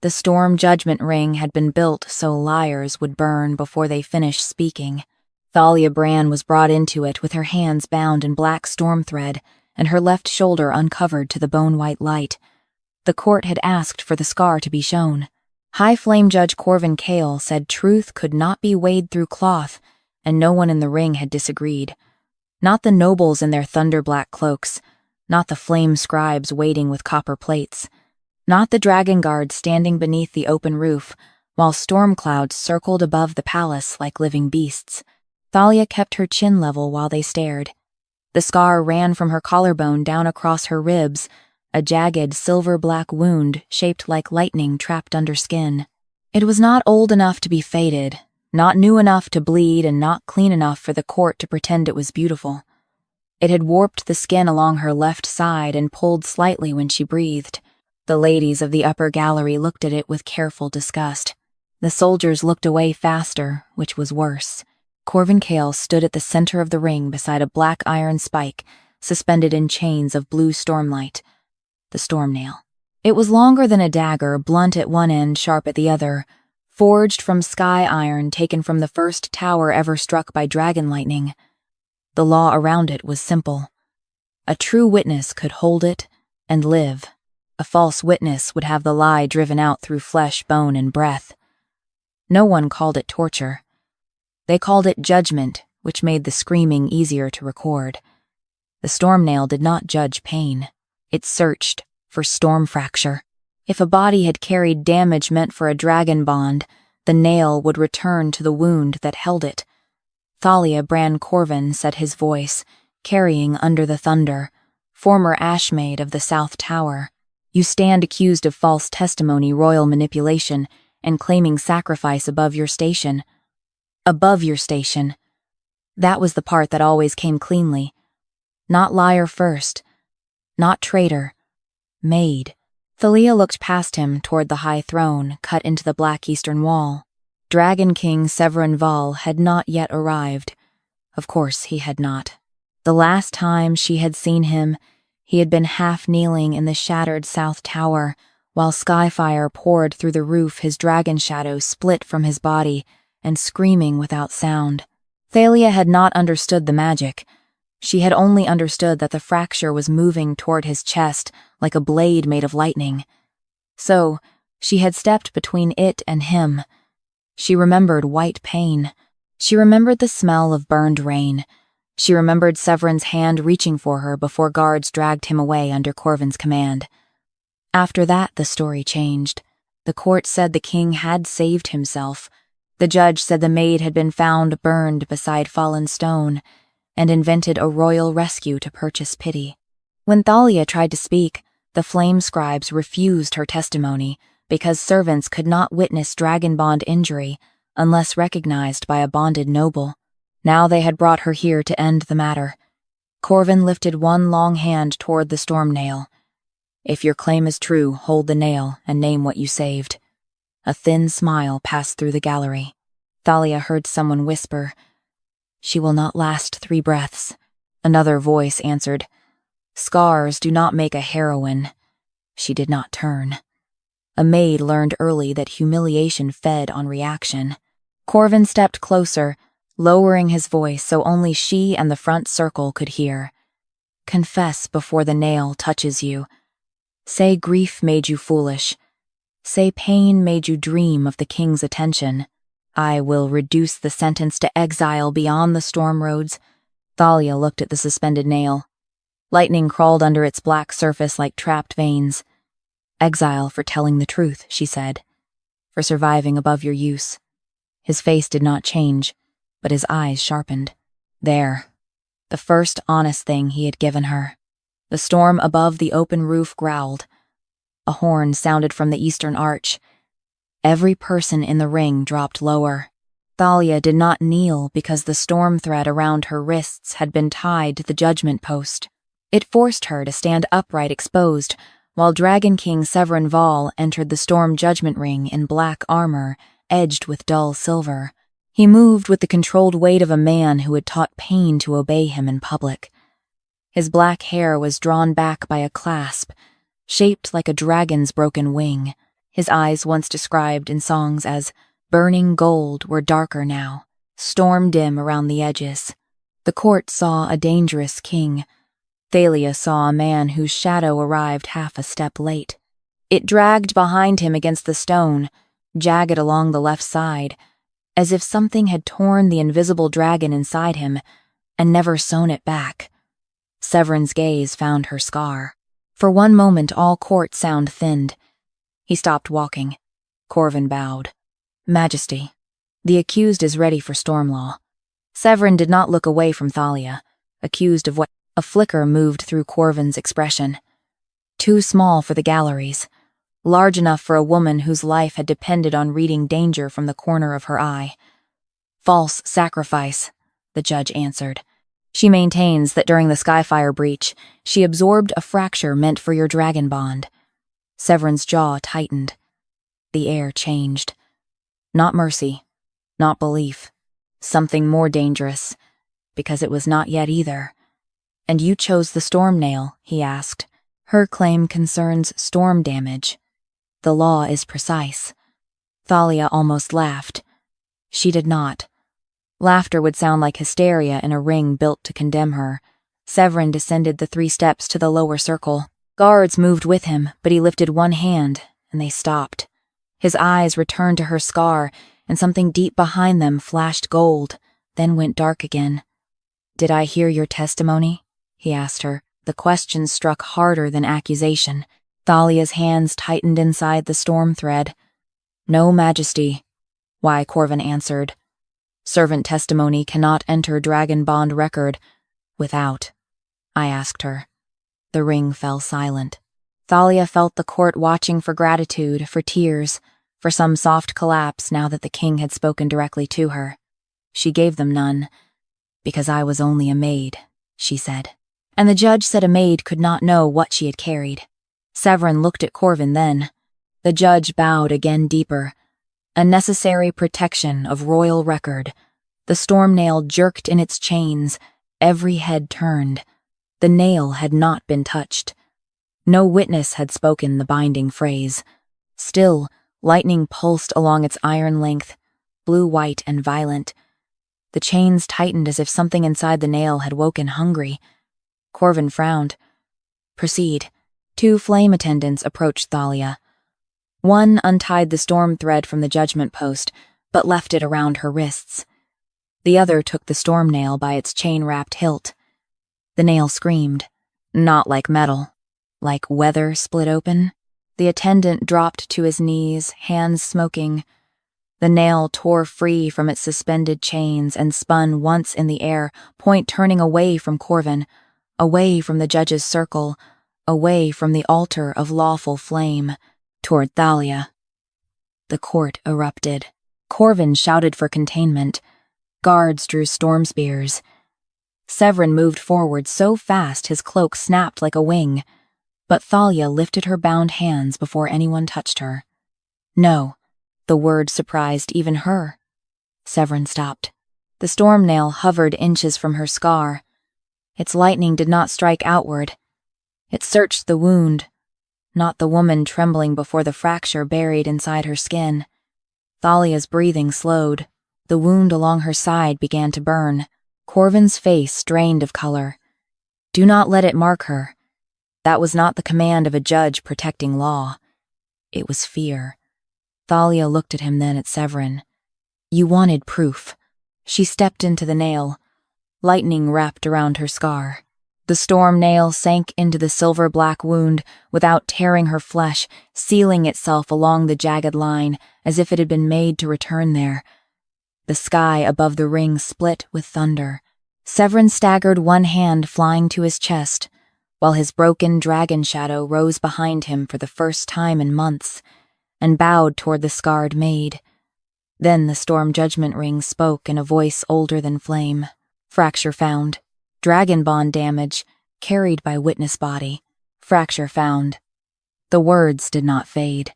The storm judgment ring had been built so liars would burn before they finished speaking. Thalia Brann was brought into it with her hands bound in black storm thread and her left shoulder uncovered to the bone-white light. The court had asked for the scar to be shown. High Flame Judge Corven Cale said truth could not be weighed through cloth, and no one in the ring had disagreed. Not the nobles in their thunder-black cloaks, not the flame scribes waiting with copper plates, not the dragon guards standing beneath the open roof, while storm clouds circled above the palace like living beasts. Thalia kept her chin level while they stared. The scar ran from her collarbone down across her ribs, a jagged silver-black wound shaped like lightning trapped under skin. It was not old enough to be faded, not new enough to bleed, and not clean enough for the court to pretend it was beautiful. It had warped the skin along her left side and pulled slightly when she breathed. The ladies of the upper gallery looked at it with careful disgust. The soldiers looked away faster, which was worse. Corven Cale stood at the center of the ring beside a black iron spike, suspended in chains of blue stormlight. The storm nail. It was longer than a dagger, blunt at one end, sharp at the other, forged from sky iron taken from the first tower ever struck by dragon lightning. The law around it was simple. A true witness could hold it and live. A false witness would have the lie driven out through flesh, bone, and breath. No one called it torture. They called it judgment, which made the screaming easier to record. The storm nail did not judge pain. It searched for storm fracture. If a body had carried damage meant for a dragon bond, the nail would return to the wound that held it. Thalia Brann Corven said his voice, carrying under the thunder, former Ashmaid of the South Tower. You stand accused of false testimony, royal manipulation, and claiming sacrifice above your station. Above your station. That was the part that always came cleanly. Not liar first. Not traitor. Maid. Thalia looked past him toward the high throne cut into the black eastern wall. Dragon King Severan Vhal had not yet arrived. Of course he had not. The last time she had seen him, he had been half-kneeling in the shattered South Tower, while skyfire poured through the roof, his dragon shadow split from his body, and screaming without sound. Thalia had not understood the magic. She had only understood that the fracture was moving toward his chest like a blade made of lightning. So, she had stepped between it and him. She remembered white pain. She remembered the smell of burned rain. She remembered Severan's hand reaching for her before guards dragged him away under Corven's command. After that, the story changed. The court said the king had saved himself. The judge said the maid had been found burned beside fallen stone, and invented a royal rescue to purchase pity. When Thalia tried to speak, the flame scribes refused her testimony because servants could not witness dragon bond injury unless recognized by a bonded noble. Now they had brought her here to end the matter. Corven lifted one long hand toward the storm nail. If your claim is true, hold the nail and name what you saved. A thin smile passed through the gallery. Thalia heard someone whisper, "She will not last 3 breaths." Another voice answered, "Scars do not make a heroine." She did not turn. A maid learned early that humiliation fed on reaction. Corven stepped closer, lowering his voice so only she and the front circle could hear. "Confess before the nail touches you. Say grief made you foolish. Say pain made you dream of the king's attention. I will reduce the sentence to exile beyond the storm roads." Thalia looked at the suspended nail. Lightning crawled under its black surface like trapped veins. "Exile for telling the truth," she said. "For surviving above your use." His face did not change, but his eyes sharpened. There. The first honest thing he had given her. The storm above the open roof growled. A horn sounded from the eastern arch. Every person in the ring dropped lower. Thalia did not kneel because the storm thread around her wrists had been tied to the judgment post. It forced her to stand upright exposed, while Dragon King Severan Vhal entered the storm judgment ring in black armor, edged with dull silver. He moved with the controlled weight of a man who had taught pain to obey him in public. His black hair was drawn back by a clasp, shaped like a dragon's broken wing. his eyes once described in songs as burning gold were darker now, storm dim around the edges. The court saw a dangerous king. Thalia saw a man whose shadow arrived half a step late. It dragged behind him against the stone, jagged along the left side, as if something had torn the invisible dragon inside him and never sewn it back. Severan's gaze found her scar. For one moment all court sound thinned. He stopped walking. Corven bowed. Majesty, the accused is ready for storm law. Severan did not look away from Thalia, accused of what? A flicker moved through Corven's expression. Too small for the galleries, large enough for a woman whose life had depended on reading danger from the corner of her eye. False sacrifice, the judge answered. She maintains that during the Skyfire breach, she absorbed a fracture meant for your dragon bond. Severan's jaw tightened. The air changed. Not mercy, not belief. Something more dangerous, because it was not yet either. And you chose the storm nail, he asked. Her claim concerns storm damage. The law is precise. Thalia almost laughed. She did not. Laughter would sound like hysteria in a ring built to condemn her. Severan descended the 3 steps to the lower circle. Guards moved with him, but he lifted one hand, and they stopped. His eyes returned to her scar, and something deep behind them flashed gold, then went dark again. Did I hear your testimony? He asked her. The question struck harder than accusation. Thalia's hands tightened inside the storm thread. No, Majesty. Why, Corven answered. Servant testimony cannot enter Dragon Bond record without. I asked her. The ring fell silent. Thalia felt the court watching for gratitude, for tears, for some soft collapse now that the king had spoken directly to her. She gave them none. Because I was only a maid, she said. And the judge said a maid could not know what she had carried. Severan looked at Corven then. The judge bowed again deeper. A necessary protection of royal record. The storm nail jerked in its chains. Every head turned. The nail had not been touched. No witness had spoken the binding phrase. Still, lightning pulsed along its iron length, blue-white and violent. The chains tightened as if something inside the nail had woken hungry. Corven frowned. Proceed. 2 flame attendants approached Thalia. One untied the storm thread from the judgment post, but left it around her wrists. The other took the storm nail by its chain-wrapped hilt. The nail screamed. Not like metal. Like weather split open. The attendant dropped to his knees, hands smoking. The nail tore free from its suspended chains and spun once in the air, point turning away from Corven, away from the judge's circle, away from the altar of lawful flame, toward Thalia. The court erupted. Corven shouted for containment. Guards drew storm spears. Severan moved forward so fast his cloak snapped like a wing, but Thalia lifted her bound hands before anyone touched her. No, the word surprised even her. Severan stopped. The storm nail hovered inches from her scar. Its lightning did not strike outward. It searched the wound, not the woman trembling before the fracture buried inside her skin. Thalia's breathing slowed. The wound along her side began to burn. Corven's face drained of color. Do not let it mark her. That was not the command of a judge protecting law. It was fear. Thalia looked at him, then at Severan. You wanted proof. She stepped into the nail. Lightning wrapped around her scar. The storm nail sank into the silver-black wound without tearing her flesh, sealing itself along the jagged line as if it had been made to return there. The sky above the ring split with thunder. Severan staggered, one hand flying to his chest, while his broken dragon shadow rose behind him for the first time in months, and bowed toward the scarred maid. Then the storm judgment ring spoke in a voice older than flame. Fracture found. Dragon bond damage, carried by witness body. Fracture found. The words did not fade.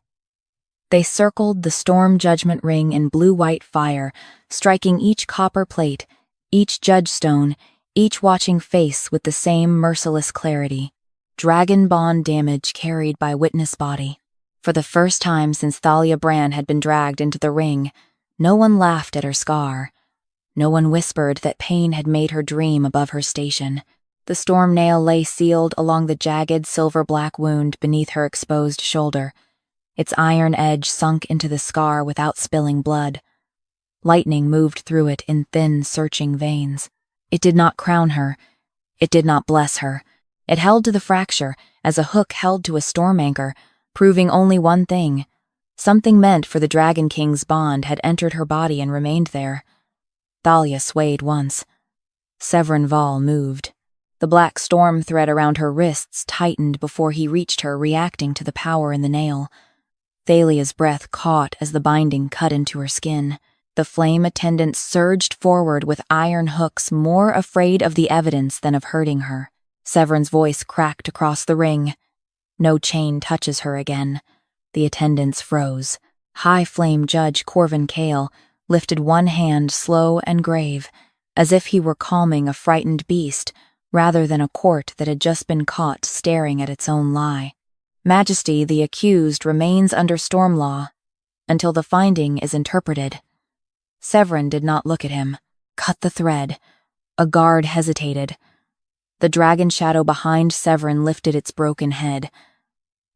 They circled the storm judgment ring in blue-white fire, striking each copper plate, each judge stone, each watching face with the same merciless clarity. Dragon bond damage carried by witness body. For the first time since Thalia Brann had been dragged into the ring, no one laughed at her scar. No one whispered that pain had made her dream above her station. The storm nail lay sealed along the jagged silver-black wound beneath her exposed shoulder. Its iron edge sunk into the scar without spilling blood. Lightning moved through it in thin, searching veins. It did not crown her. It did not bless her. It held to the fracture as a hook held to a storm anchor, proving only one thing. Something meant for the Dragon King's bond had entered her body and remained there. Thalia swayed once. Severan Vhal moved. The black storm thread around her wrists tightened before he reached her, reacting to the power in the nail. Thalia's breath caught as the binding cut into her skin. The flame attendant surged forward with iron hooks, more afraid of the evidence than of hurting her. Severan's voice cracked across the ring. No chain touches her again. The attendants froze. High Flame Judge Corven Cale lifted one hand slow and grave, as if he were calming a frightened beast, rather than a court that had just been caught staring at its own lie. Majesty, the accused remains under storm law until the finding is interpreted. Severan did not look at him. Cut the thread. A guard hesitated. The dragon shadow behind Severan lifted its broken head.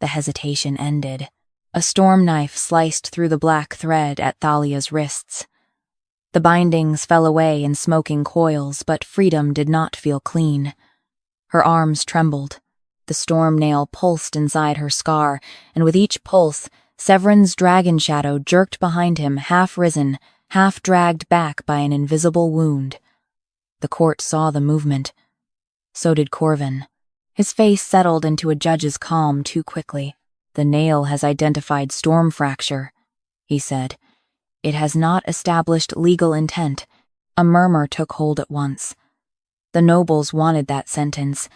The hesitation ended. A storm knife sliced through the black thread at Thalia's wrists. The bindings fell away in smoking coils, but freedom did not feel clean. Her arms trembled. The storm nail pulsed inside her scar, and with each pulse, Severan's dragon shadow jerked behind him, half risen, half dragged back by an invisible wound. The court saw the movement. So did Corven. His face settled into a judge's calm too quickly. "The nail has identified storm fracture," he said. "It has not established legal intent." A murmur took hold at once. The nobles wanted that sentence.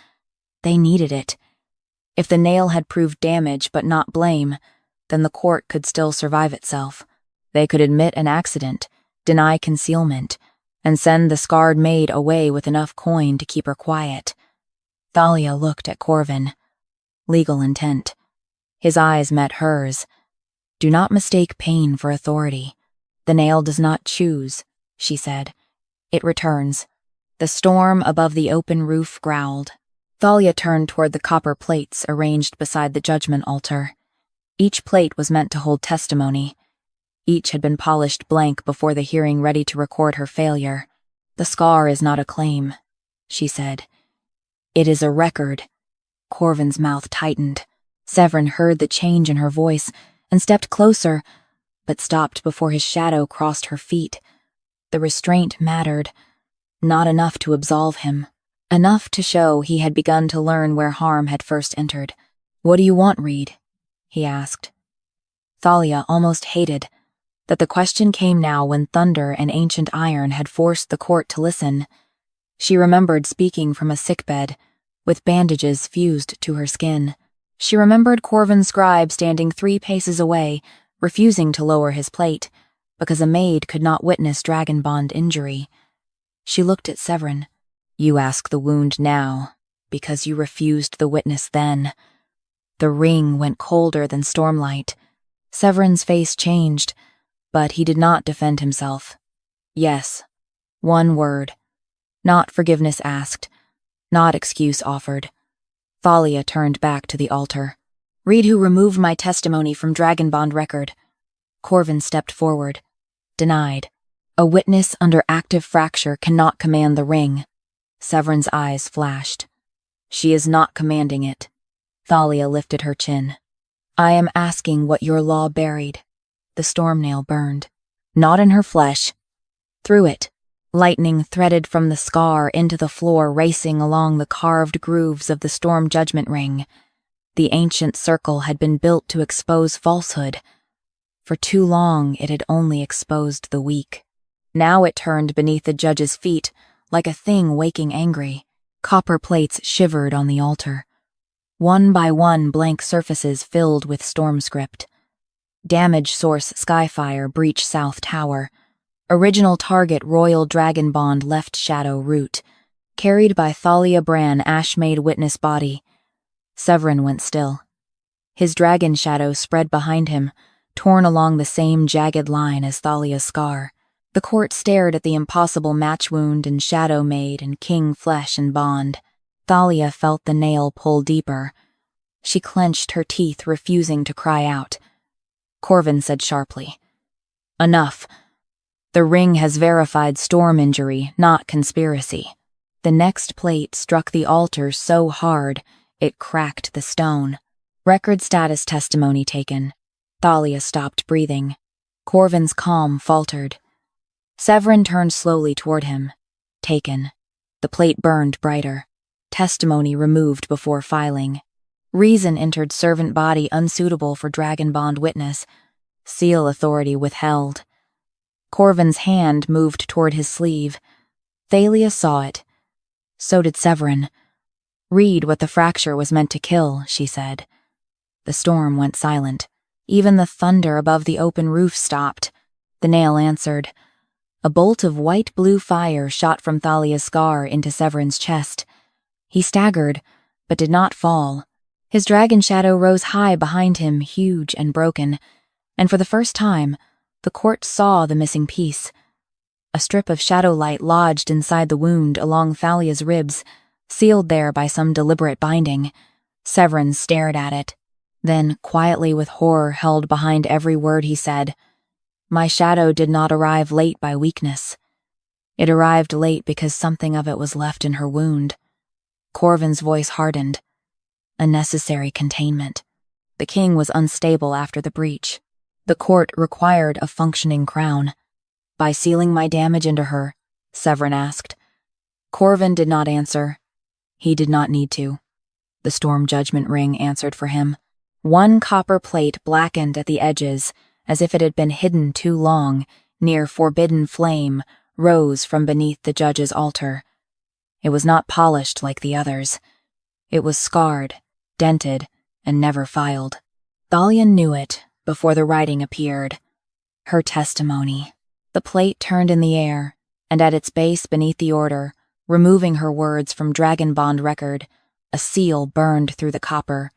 They needed it. If the nail had proved damage but not blame, then the court could still survive itself. They could admit an accident, deny concealment, and send the scarred maid away with enough coin to keep her quiet. Thalia looked at Corven. Legal intent. His eyes met hers. "Do not mistake pain for authority. The nail does not choose," she said. "It returns." The storm above the open roof growled. Thalia turned toward the copper plates arranged beside the judgment altar. Each plate was meant to hold testimony. Each had been polished blank before the hearing, ready to record her failure. "The scar is not a claim," she said. "It is a record." Corven's mouth tightened. Severan heard the change in her voice and stepped closer, but stopped before his shadow crossed her feet. The restraint mattered. Not enough to absolve him. Enough to show he had begun to learn where harm had first entered. "What do you want, Reed?" he asked. Thalia almost hated that the question came now when thunder and ancient iron had forced the court to listen. She remembered speaking from a sickbed, with bandages fused to her skin. She remembered Corven's scribe standing 3 paces away, refusing to lower his plate, because a maid could not witness dragon bond injury. She looked at Severan. "You ask the wound now, because you refused the witness then." The ring went colder than stormlight. Severan's face changed, but he did not defend himself. Yes. One word. Not forgiveness asked, not excuse offered. Thalia turned back to the altar. "Read who removed my testimony from Dragon Bond record." Corven stepped forward. "Denied. A witness under active fracture cannot command the ring." Severan's eyes flashed. "She is not commanding it." Thalia lifted her chin. "I am asking what your law buried." The storm nail burned. Not in her flesh. Through it. Lightning threaded from the scar into the floor, racing along the carved grooves of the storm judgment ring. The ancient circle had been built to expose falsehood. For too long it had only exposed the weak. Now it turned beneath the judge's feet, like a thing waking angry. Copper plates shivered on the altar. One by one, blank surfaces filled with storm script. Damage source Skyfire, breach South Tower. Original target Royal Dragon Bond, left shadow root. Carried by Thalia Brann, Maid witness body. Severan went still. His dragon shadow spread behind him, torn along the same jagged line as Thalia's scar. The court stared at the impossible match wound and shadow made and king flesh and bond. Thalia felt the nail pull deeper. She clenched her teeth, refusing to cry out. Corven said sharply, "Enough. The ring has verified storm injury, not conspiracy." The next plate struck the altar so hard, it cracked the stone. Record status testimony taken. Thalia stopped breathing. Corven's calm faltered. Severan turned slowly toward him. Taken. The plate burned brighter. Testimony removed before filing. Reason entered servant body unsuitable for dragon bond witness. Seal authority withheld. Corven's hand moved toward his sleeve. Thalia saw it. So did Severan. "Read what the fracture was meant to kill," she said. The storm went silent. Even the thunder above the open roof stopped. The nail answered. A bolt of white-blue fire shot from Thalia's scar into Severan's chest. He staggered, but did not fall. His dragon shadow rose high behind him, huge and broken, and for the first time, the court saw the missing piece. A strip of shadow light lodged inside the wound along Thalia's ribs, sealed there by some deliberate binding. Severan stared at it, then quietly with horror held behind every word he said. "My shadow did not arrive late by weakness. It arrived late because something of it was left in her wound." Corven's voice hardened. A necessary containment. The king was unstable after the breach. The court required a functioning crown. "By sealing my damage into her?" Severan asked. Corven did not answer. He did not need to. The storm judgment ring answered for him. One copper plate blackened at the edges, as if it had been hidden too long, near forbidden flame, rose from beneath the judge's altar. It was not polished like the others. It was scarred, dented, and never filed. Thalia knew it before the writing appeared. Her testimony. The plate turned in the air, and at its base beneath the order, removing her words from Dragon Bond record, a seal burned through the copper.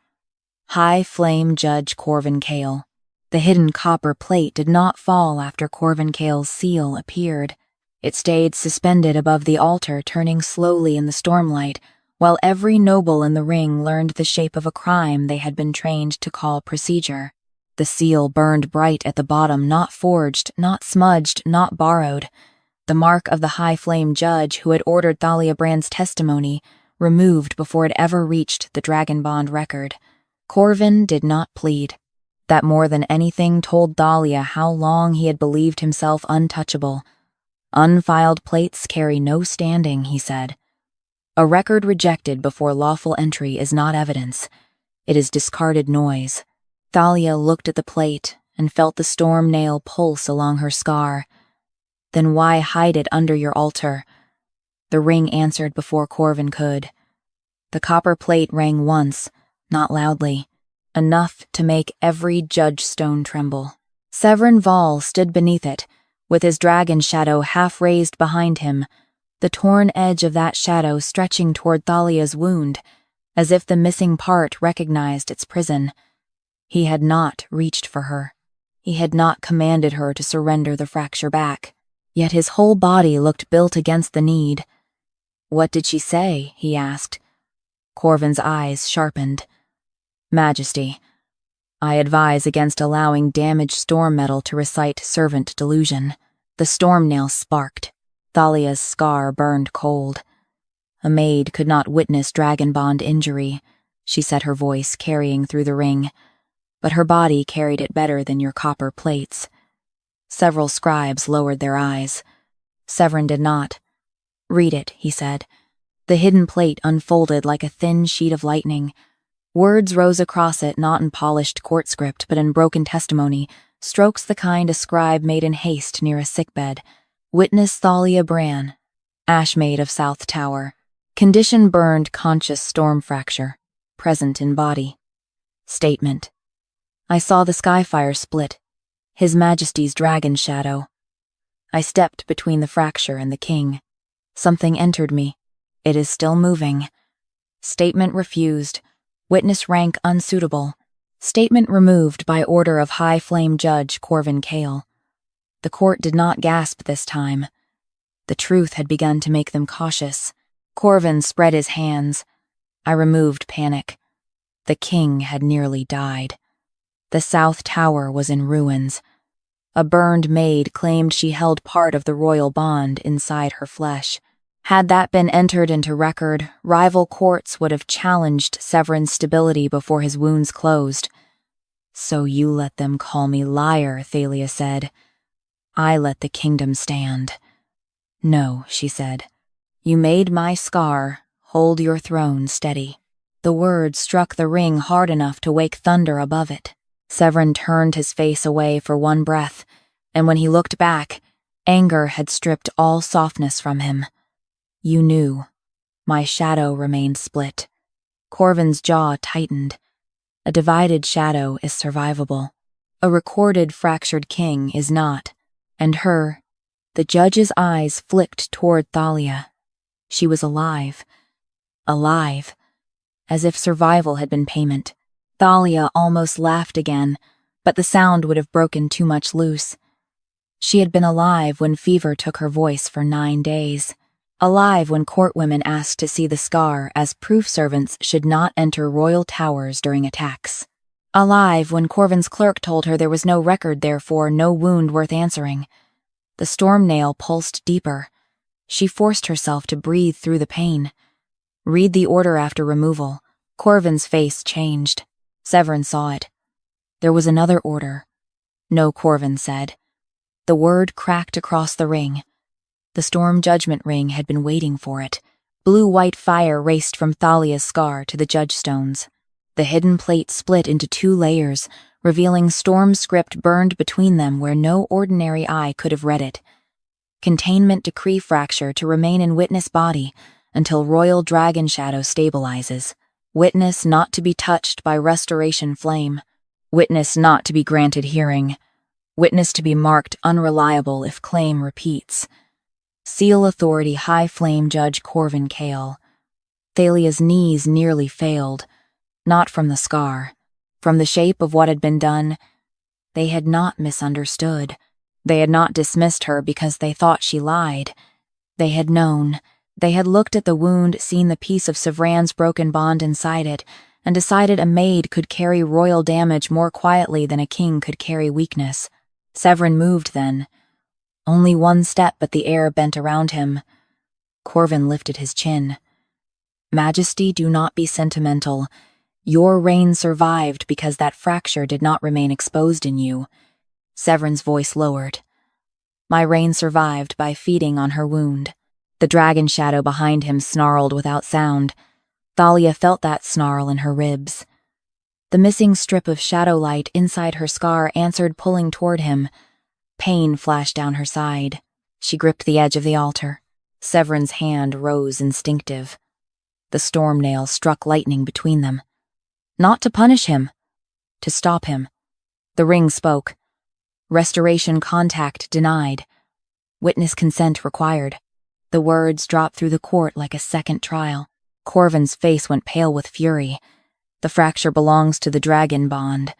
High Flame Judge Corven Cale. The hidden copper plate did not fall after Corven Cale's seal appeared. It stayed suspended above the altar, turning slowly in the stormlight, while every noble in the ring learned the shape of a crime they had been trained to call procedure. The seal burned bright at the bottom, not forged, not smudged, not borrowed. The mark of the High Flame Judge who had ordered Thalia Brann's testimony, removed before it ever reached the Dragon Bond record. Corven did not plead. That more than anything told Thalia how long he had believed himself untouchable. "Unfiled plates carry no standing," he said. "A record rejected before lawful entry is not evidence. It is discarded noise." Thalia looked at the plate and felt the storm nail pulse along her scar. "Then why hide it under your altar?" The ring answered before Corven could. The copper plate rang once, not loudly, enough to make every judge stone tremble. Severan Vhal stood beneath it, with his dragon shadow half raised behind him, the torn edge of that shadow stretching toward Thalia's wound, as if the missing part recognized its prison. He had not reached for her. He had not commanded her to surrender the fracture back. Yet his whole body looked built against the need. "What did she say?" he asked. Corven's eyes sharpened. "Majesty, I advise against allowing damaged storm metal to recite servant delusion." The storm nail sparked. Thalia's scar burned cold. "A maid could not witness dragon bond injury," she said, her voice carrying through the ring. "But her body carried it better than your copper plates." Several scribes lowered their eyes. Severan did not. "Read it," he said. The hidden plate unfolded like a thin sheet of lightning. Words rose across it, not in polished court script, but in broken testimony, strokes the kind a scribe made in haste near a sickbed. Witness Thalia Brann, Ash Maid of South Tower. Condition burned, conscious storm fracture. Present in body. Statement. I saw the skyfire split. His Majesty's dragon shadow. I stepped between the fracture and the king. Something entered me. It is still moving. Statement refused. Witness rank unsuitable. Statement removed by order of High Flame Judge Corven Cale. The court did not gasp this time. The truth had begun to make them cautious. Corven spread his hands. I removed panic. The king had nearly died. The South Tower was in ruins. A burned maid claimed she held part of the royal bond inside her flesh. Had that been entered into record, rival courts would have challenged Severan's stability before his wounds closed. So you let them call me liar, Thalia said. I let the kingdom stand. No, she said. You made my scar. Hold your throne steady. The word struck the ring hard enough to wake thunder above it. Severan turned his face away for one breath, and when he looked back, anger had stripped all softness from him. You knew. My shadow remained split. Corven's jaw tightened. A divided shadow is survivable. A recorded fractured king is not. And her, the judge's eyes flicked toward Thalia. She was alive. Alive. As if survival had been payment. Thalia almost laughed again, but the sound would have broken too much loose. She had been alive when fever took her voice for 9 days. Alive when courtwomen asked to see the scar, as proof servants should not enter royal towers during attacks. Alive when Corven's clerk told her there was no record, therefore no wound worth answering. The storm nail pulsed deeper. She forced herself to breathe through the pain. Read the order after removal. Corven's face changed. Severan saw it. There was another order. No, Corven said. The word cracked across the ring. The storm judgment ring had been waiting for it. Blue-white fire raced from Thalia's scar to the judge stones. The hidden plate split into 2 layers, revealing storm script burned between them where no ordinary eye could have read it. Containment decree fracture to remain in witness body until royal dragon shadow stabilizes. Witness not to be touched by restoration flame. Witness not to be granted hearing. Witness to be marked unreliable if claim repeats. Seal authority High Flame Judge Corven Cale. Thalia's knees nearly failed. Not from the scar. From the shape of what had been done. They had not misunderstood. They had not dismissed her because they thought she lied. They had known. They had looked at the wound, seen the piece of Severan's broken bond inside it, and decided a maid could carry royal damage more quietly than a king could carry weakness. Severan moved then. Only 1 step, but the air bent around him. Corven lifted his chin. Majesty, do not be sentimental. Your reign survived because that fracture did not remain exposed in you. Severan's voice lowered. My reign survived by feeding on her wound. The dragon shadow behind him snarled without sound. Thalia felt that snarl in her ribs. The missing strip of shadow light inside her scar answered, pulling toward him. Pain flashed down her side. She gripped the edge of the altar. Severan's hand rose instinctive. The storm nail struck lightning between them. Not to punish him. To stop him. The ring spoke. Restoration contact denied. Witness consent required. The words dropped through the court like a second trial. Corven's face went pale with fury. The fracture belongs to the dragon bond.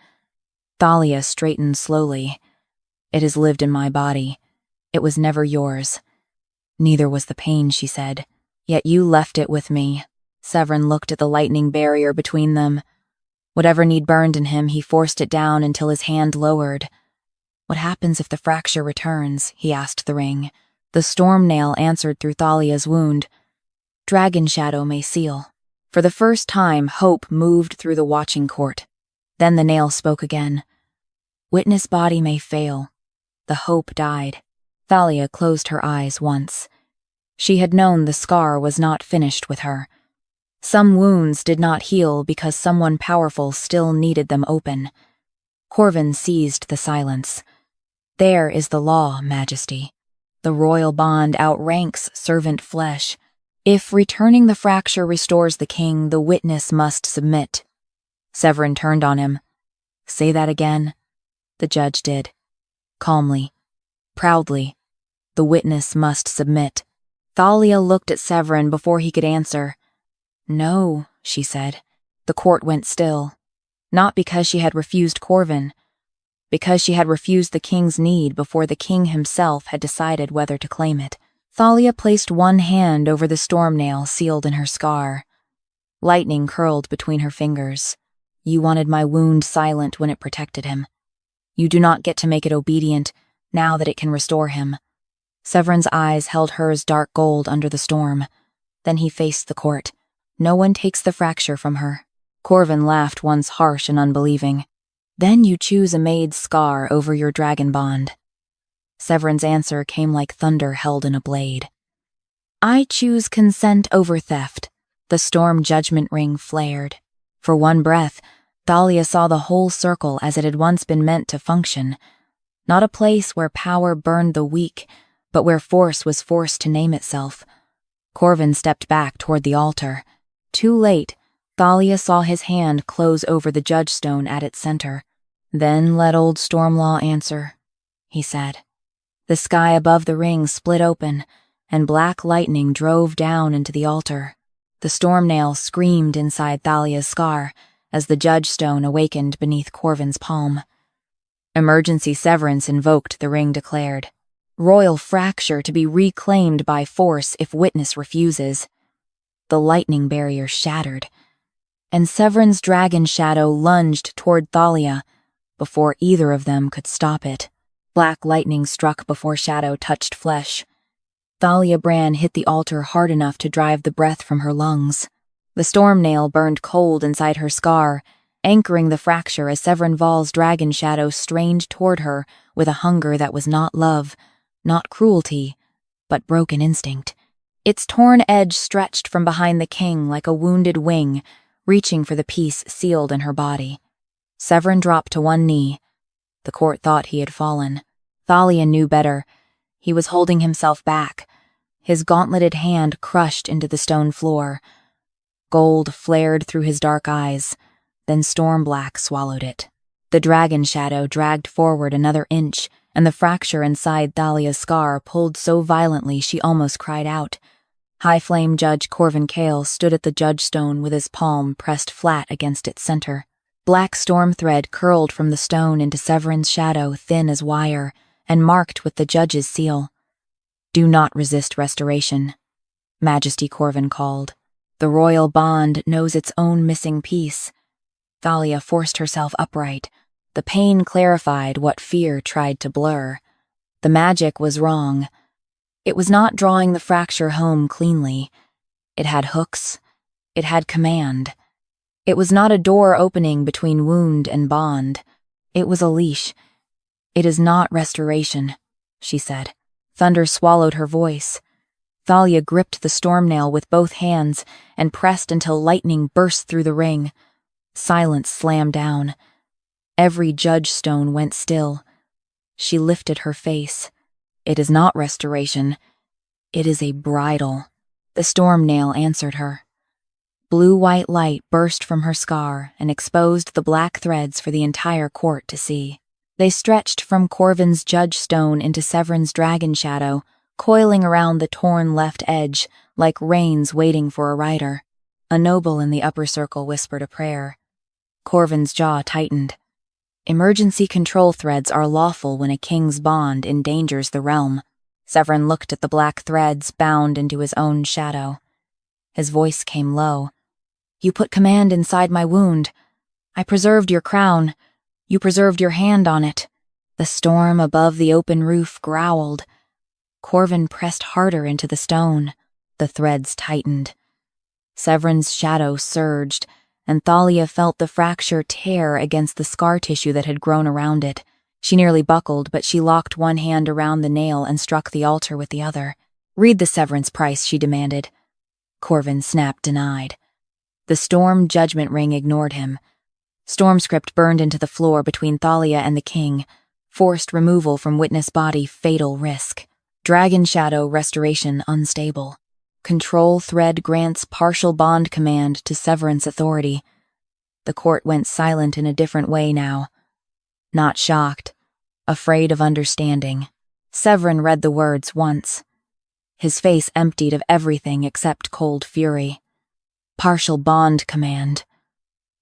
Thalia straightened slowly. It has lived in my body. It was never yours. Neither was the pain, she said. Yet you left it with me. Severan looked at the lightning barrier between them. Whatever need burned in him, he forced it down until his hand lowered. What happens if the fracture returns? He asked the ring. The storm nail answered through Thalia's wound. Dragon shadow may seal. For the first time, hope moved through the watching court. Then the nail spoke again. Witness body may fail. The hope died. Thalia closed her eyes once. She had known the scar was not finished with her. Some wounds did not heal because someone powerful still needed them open. Corven seized the silence. There is the law, Majesty. The royal bond outranks servant flesh. If returning the fracture restores the king, the witness must submit. Severan turned on him. Say that again. The judge did. Calmly. Proudly. The witness must submit. Thalia looked at Severan before he could answer. No, she said. The court went still. Not because she had refused Corven, because she had refused the king's need before the king himself had decided whether to claim it. Thalia placed one hand over the storm nail sealed in her scar. Lightning curled between her fingers. You wanted my wound silent when it protected him. You do not get to make it obedient now that it can restore him. Severan's eyes held hers dark gold under the storm. Then he faced the court. No one takes the fracture from her. Corven laughed once harsh and unbelieving. Then you choose a maid's scar over your dragon bond. Severan's answer came like thunder held in a blade. I choose consent over theft. The storm judgment ring flared. For one breath, Thalia saw the whole circle as it had once been meant to function. Not a place where power burned the weak, but where force was forced to name itself. Corven stepped back toward the altar. Too late, Thalia saw his hand close over the judge stone at its center. Then let old Stormlaw answer, he said. The sky above the ring split open, and black lightning drove down into the altar. The storm nail screamed inside Thalia's scar as the judge stone awakened beneath Corven's palm. Emergency severance invoked, the ring declared. Royal fracture to be reclaimed by force if witness refuses. The lightning barrier shattered, and Severan's dragon shadow lunged toward Thalia before either of them could stop it. Black lightning struck before shadow touched flesh. Thalia Brann hit the altar hard enough to drive the breath from her lungs. The storm nail burned cold inside her scar, anchoring the fracture as Severan Vhal's dragon shadow strained toward her with a hunger that was not love, not cruelty, but broken instinct. Its torn edge stretched from behind the king like a wounded wing, reaching for the piece sealed in her body. Severan dropped to one knee. The court thought he had fallen. Thalia knew better. He was holding himself back, his gauntleted hand crushed into the stone floor. Gold flared through his dark eyes, then storm black swallowed it. The dragon shadow dragged forward another inch, and the fracture inside Thalia's scar pulled so violently she almost cried out. High-flame Judge Corven Cale stood at the judge stone with his palm pressed flat against its center. Black storm thread curled from the stone into Severan's shadow, thin as wire, and marked with the judge's seal. Do not resist restoration, Majesty Corven called. The royal bond knows its own missing piece. Thalia forced herself upright. The pain clarified what fear tried to blur. The magic was wrong. It was not drawing the fracture home cleanly. It had hooks. It had command. It was not a door opening between wound and bond. It was a leash. It is not restoration, she said. Thunder swallowed her voice. Thalia gripped the storm nail with both hands and pressed until lightning burst through the ring. Silence slammed down. Every judge stone went still. She lifted her face. It is not restoration. It is a bridle. The storm nail answered her. Blue-white light burst from her scar and exposed the black threads for the entire court to see. They stretched from Corven's judge stone into Severan's dragon shadow, coiling around the torn left edge like reins waiting for a rider. A noble in the upper circle whispered a prayer. Corven's jaw tightened. Emergency control threads are lawful when a king's bond endangers the realm. Severan looked at the black threads bound into his own shadow. His voice came low. You put command inside my wound. I preserved your crown. You preserved your hand on it. The storm above the open roof growled. Corven pressed harder into the stone. The threads tightened. Severan's shadow surged, and Thalia felt the fracture tear against the scar tissue that had grown around it. She nearly buckled, but she locked one hand around the nail and struck the altar with the other. Read the severance price, she demanded. Corven snapped denied. The storm judgment ring ignored him. Stormscript burned into the floor between Thalia and the king. Forced removal from witness body, fatal risk. Dragon shadow restoration unstable. Control thread grants partial bond command to Severance authority. The court went silent in a different way now. Not shocked. Afraid of understanding. Severan read the words once. His face emptied of everything except cold fury. Partial bond command.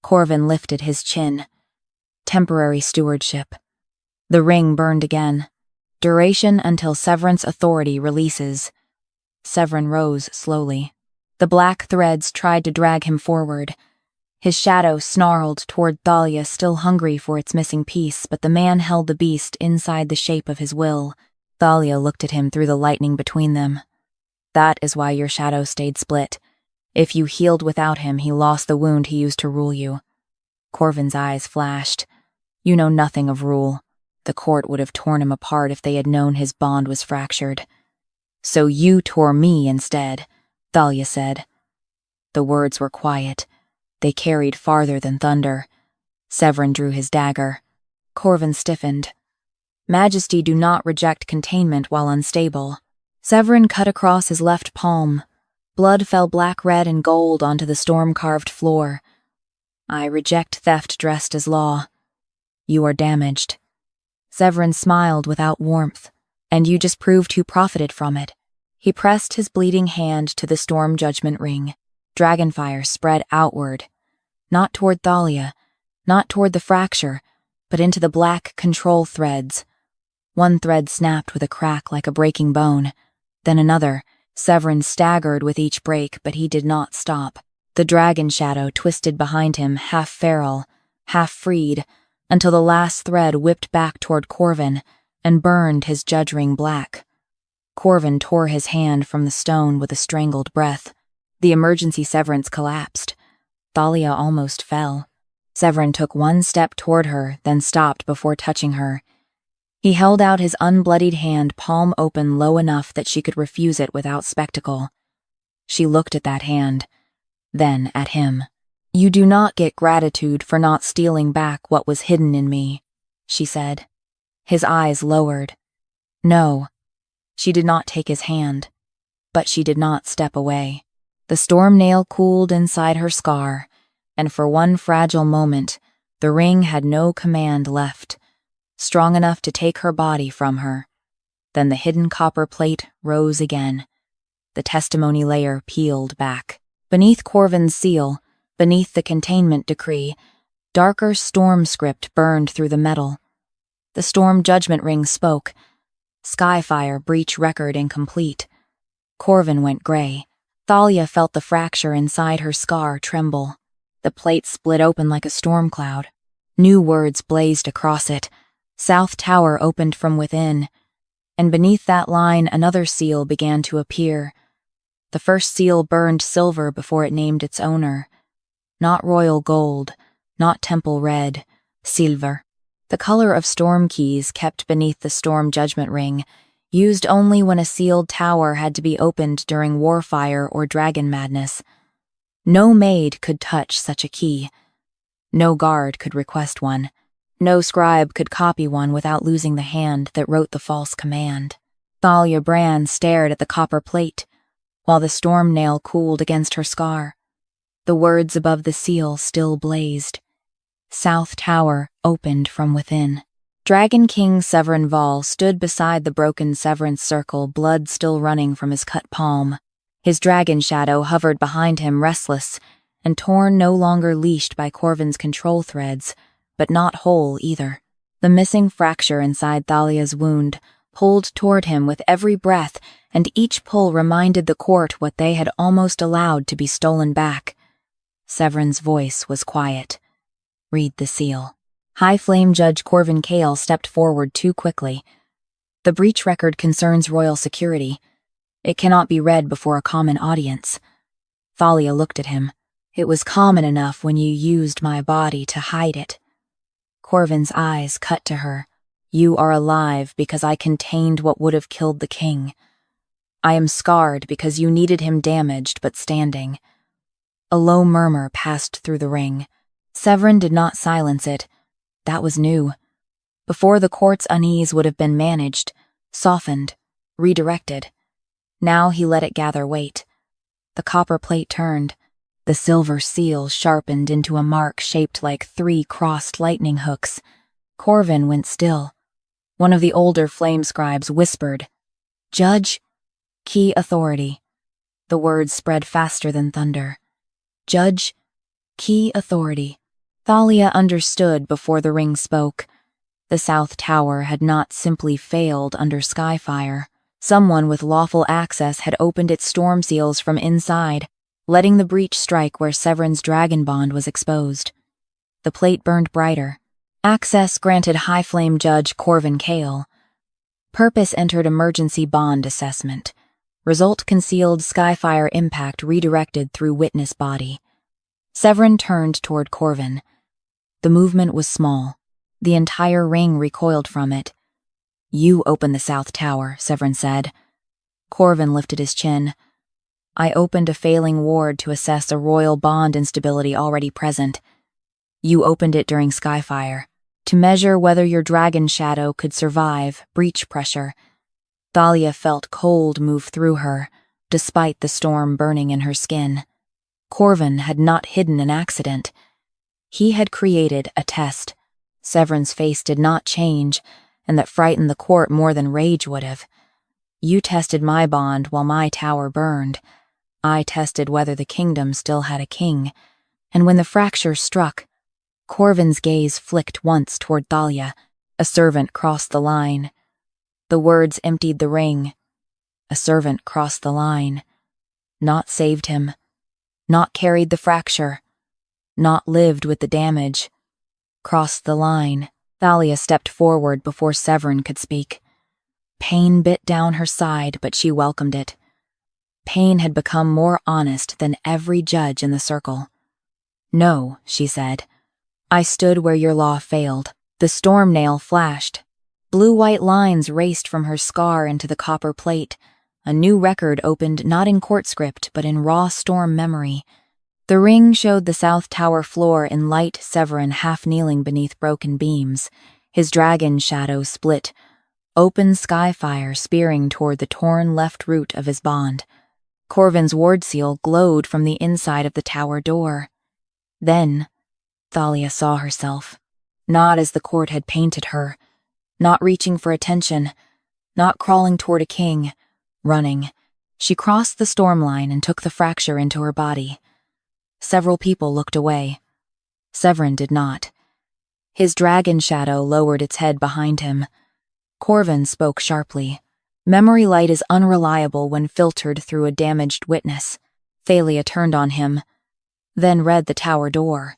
Corven lifted his chin. Temporary stewardship. The ring burned again. Duration until Severan's authority releases. Severan rose slowly. The black threads tried to drag him forward. His shadow snarled toward Thalia, still hungry for its missing piece, but the man held the beast inside the shape of his will. Thalia looked at him through the lightning between them. That is why your shadow stayed split. If you healed without him, he lost the wound he used to rule you. Corven's eyes flashed. You know nothing of rule. The court would have torn him apart if they had known his bond was fractured. So you tore me instead, Thalia said. The words were quiet. They carried farther than thunder. Severan drew his dagger. Corven stiffened. Majesty do not reject containment while unstable. Severan cut across his left palm. Blood fell black, red, and gold onto the storm-carved floor. I reject theft dressed as law. You are damaged. Severan smiled without warmth. And you just proved who profited from it. He pressed his bleeding hand to the storm judgment ring. Dragonfire spread outward. Not toward Thalia, not toward the fracture, but into the black control threads. One thread snapped with a crack like a breaking bone. Then another. Severan staggered with each break, but he did not stop. The dragon shadow twisted behind him, half feral, half freed, until the last thread whipped back toward Corven and burned his judge ring black. Corven tore his hand from the stone with a strangled breath. The emergency severance collapsed. Thalia almost fell. Severan took one step toward her, then stopped before touching her. He held out his unbloodied hand, palm open low enough that she could refuse it without spectacle. She looked at that hand, then at him. You do not get gratitude for not stealing back what was hidden in me, she said. His eyes lowered. No. She did not take his hand, but she did not step away. The storm nail cooled inside her scar, and for one fragile moment, the ring had no command left, strong enough to take her body from her. Then the hidden copper plate rose again. The testimony layer peeled back. Beneath Corven's seal, beneath the containment decree, darker storm script burned through the metal. The storm judgment ring spoke. Skyfire breach record incomplete. Corven went gray. Thalia felt the fracture inside her scar tremble. The plate split open like a storm cloud. New words blazed across it. South Tower opened from within. And beneath that line another seal began to appear. The first seal burned silver before it named its owner. Not royal gold, not temple red, silver. The color of storm keys kept beneath the storm judgment ring, used only when a sealed tower had to be opened during warfire or dragon madness. No maid could touch such a key. No guard could request one. No scribe could copy one without losing the hand that wrote the false command. Thalia Brann stared at the copper plate, while the storm nail cooled against her scar. The words above the seal still blazed. South Tower opened from within. Dragon King Severan Vhal stood beside the broken severance circle, blood still running from his cut palm. His dragon shadow hovered behind him, restless, and torn, no longer leashed by Corven's control threads, but not whole either. The missing fracture inside Thalia's wound pulled toward him with every breath, and each pull reminded the court what they had almost allowed to be stolen back. Severan's voice was quiet. Read the seal. High Flame Judge Corven Cale stepped forward too quickly. The breach record concerns royal security. It cannot be read before a common audience. Thalia looked at him. It was common enough when you used my body to hide it. Corven's eyes cut to her. You are alive because I contained what would have killed the king. I am scarred because you needed him damaged but standing. A low murmur passed through the ring. Severan did not silence it. That was new. Before, the court's unease would have been managed, softened, redirected. Now he let it gather weight. The copper plate turned. The silver seal sharpened into a mark shaped like 3 crossed lightning hooks. Corven went still. One of the older flame scribes whispered, "Judge, key authority." The words spread faster than thunder. Judge, key authority. Thalia understood before the ring spoke. The South Tower had not simply failed under Skyfire. Someone with lawful access had opened its storm seals from inside, letting the breach strike where Severan's dragon bond was exposed. The plate burned brighter. Access granted High Flame Judge Corven Cale. Purpose entered emergency bond assessment. Result concealed Skyfire impact redirected through witness body. Severan turned toward Corven. The movement was small. The entire ring recoiled from it. "You opened the South Tower," Severan said. Corven lifted his chin. "I opened a failing ward to assess a royal bond instability already present. You opened it during Skyfire, to measure whether your dragon shadow could survive breach pressure." Thalia felt cold move through her, despite the storm burning in her skin. Corven had not hidden an accident. He had created a test. Severan's face did not change, and that frightened the court more than rage would have. "You tested my bond while my tower burned. I tested whether the kingdom still had a king. And when the fracture struck," Corven's gaze flicked once toward Thalia. "A servant crossed the line." The words emptied the ring. A servant crossed the line. Not saved him. Not carried the fracture. Not lived with the damage. Crossed the line. Thalia stepped forward before Severan could speak. Pain bit down her side, but she welcomed it. Pain had become more honest than every judge in the circle. "No," she said. "I stood where your law failed." The storm nail flashed. Blue-white lines raced from her scar into the copper plate. A new record opened not in court script, but in raw storm memory. The ring showed the South Tower floor in light Severan half-kneeling beneath broken beams, his dragon shadow split, open skyfire spearing toward the torn left root of his bond. Corven's ward seal glowed from the inside of the tower door. Then, Thalia saw herself, not as the court had painted her, not reaching for attention, not crawling toward a king, running. She crossed the storm line and took the fracture into her body. Several people looked away. Severan did not. His dragon shadow lowered its head behind him. Corven spoke sharply. Memory light is unreliable when filtered through a damaged witness. Thalia turned on him, then read the tower door.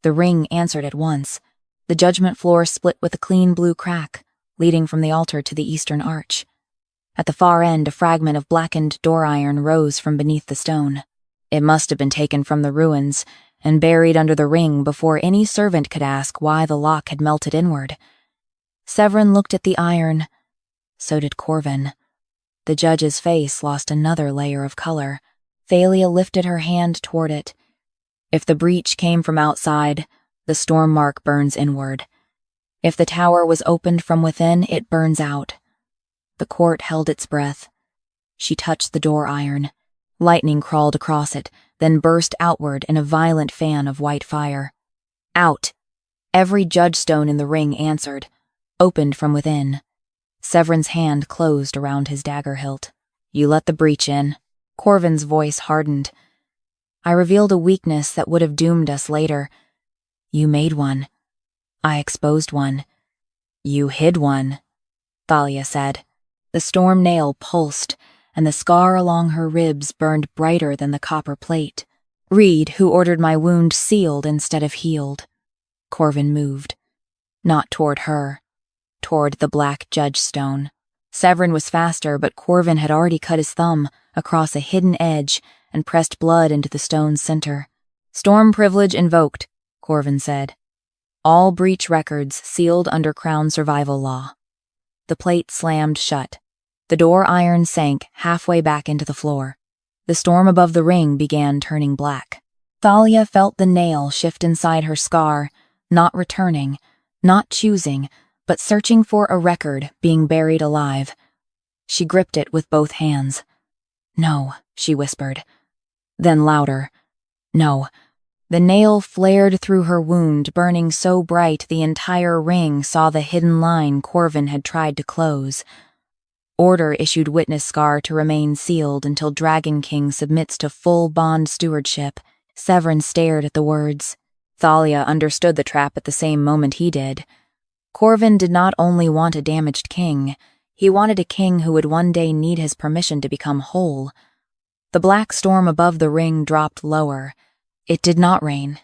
The ring answered at once. The judgment floor split with a clean blue crack, leading from the altar to the eastern arch. At the far end, a fragment of blackened door iron rose from beneath the stone. It must have been taken from the ruins and buried under the ring before any servant could ask why the lock had melted inward. Severan looked at the iron. So did Corven. The judge's face lost another layer of color. Thalia lifted her hand toward it. If the breach came from outside, the storm mark burns inward. If the tower was opened from within, it burns out. The court held its breath. She touched the door iron. Lightning crawled across it, then burst outward in a violent fan of white fire. Out! Every judge stone in the ring answered, opened from within. Severan's hand closed around his dagger hilt. "You let the breach in." Corven's voice hardened. "I revealed a weakness that would have doomed us later. You made one. I exposed one. You hid one," Thalia said. The storm nail pulsed, and the scar along her ribs burned brighter than the copper plate. "Reed, who ordered my wound sealed instead of healed." Corven moved. Not toward her. Toward the black judge stone. Severan was faster, but Corven had already cut his thumb across a hidden edge and pressed blood into the stone's center. "Storm privilege invoked," Corven said. "All breach records sealed under Crown survival law." The plate slammed shut. The door iron sank halfway back into the floor. The storm above the ring began turning black. Thalia felt the nail shift inside her scar, not returning, not choosing, but searching for a record being buried alive. She gripped it with both hands. "No," she whispered. Then louder. "No." The nail flared through her wound, burning so bright the entire ring saw the hidden line Corven had tried to close. Order issued witness scar to remain sealed until Dragon King submits to full bond stewardship. Severan stared at the words. Thalia understood the trap at the same moment he did. Corven did not only want a damaged king, he wanted a king who would one day need his permission to become whole. The black storm above the ring dropped lower. It did not rain.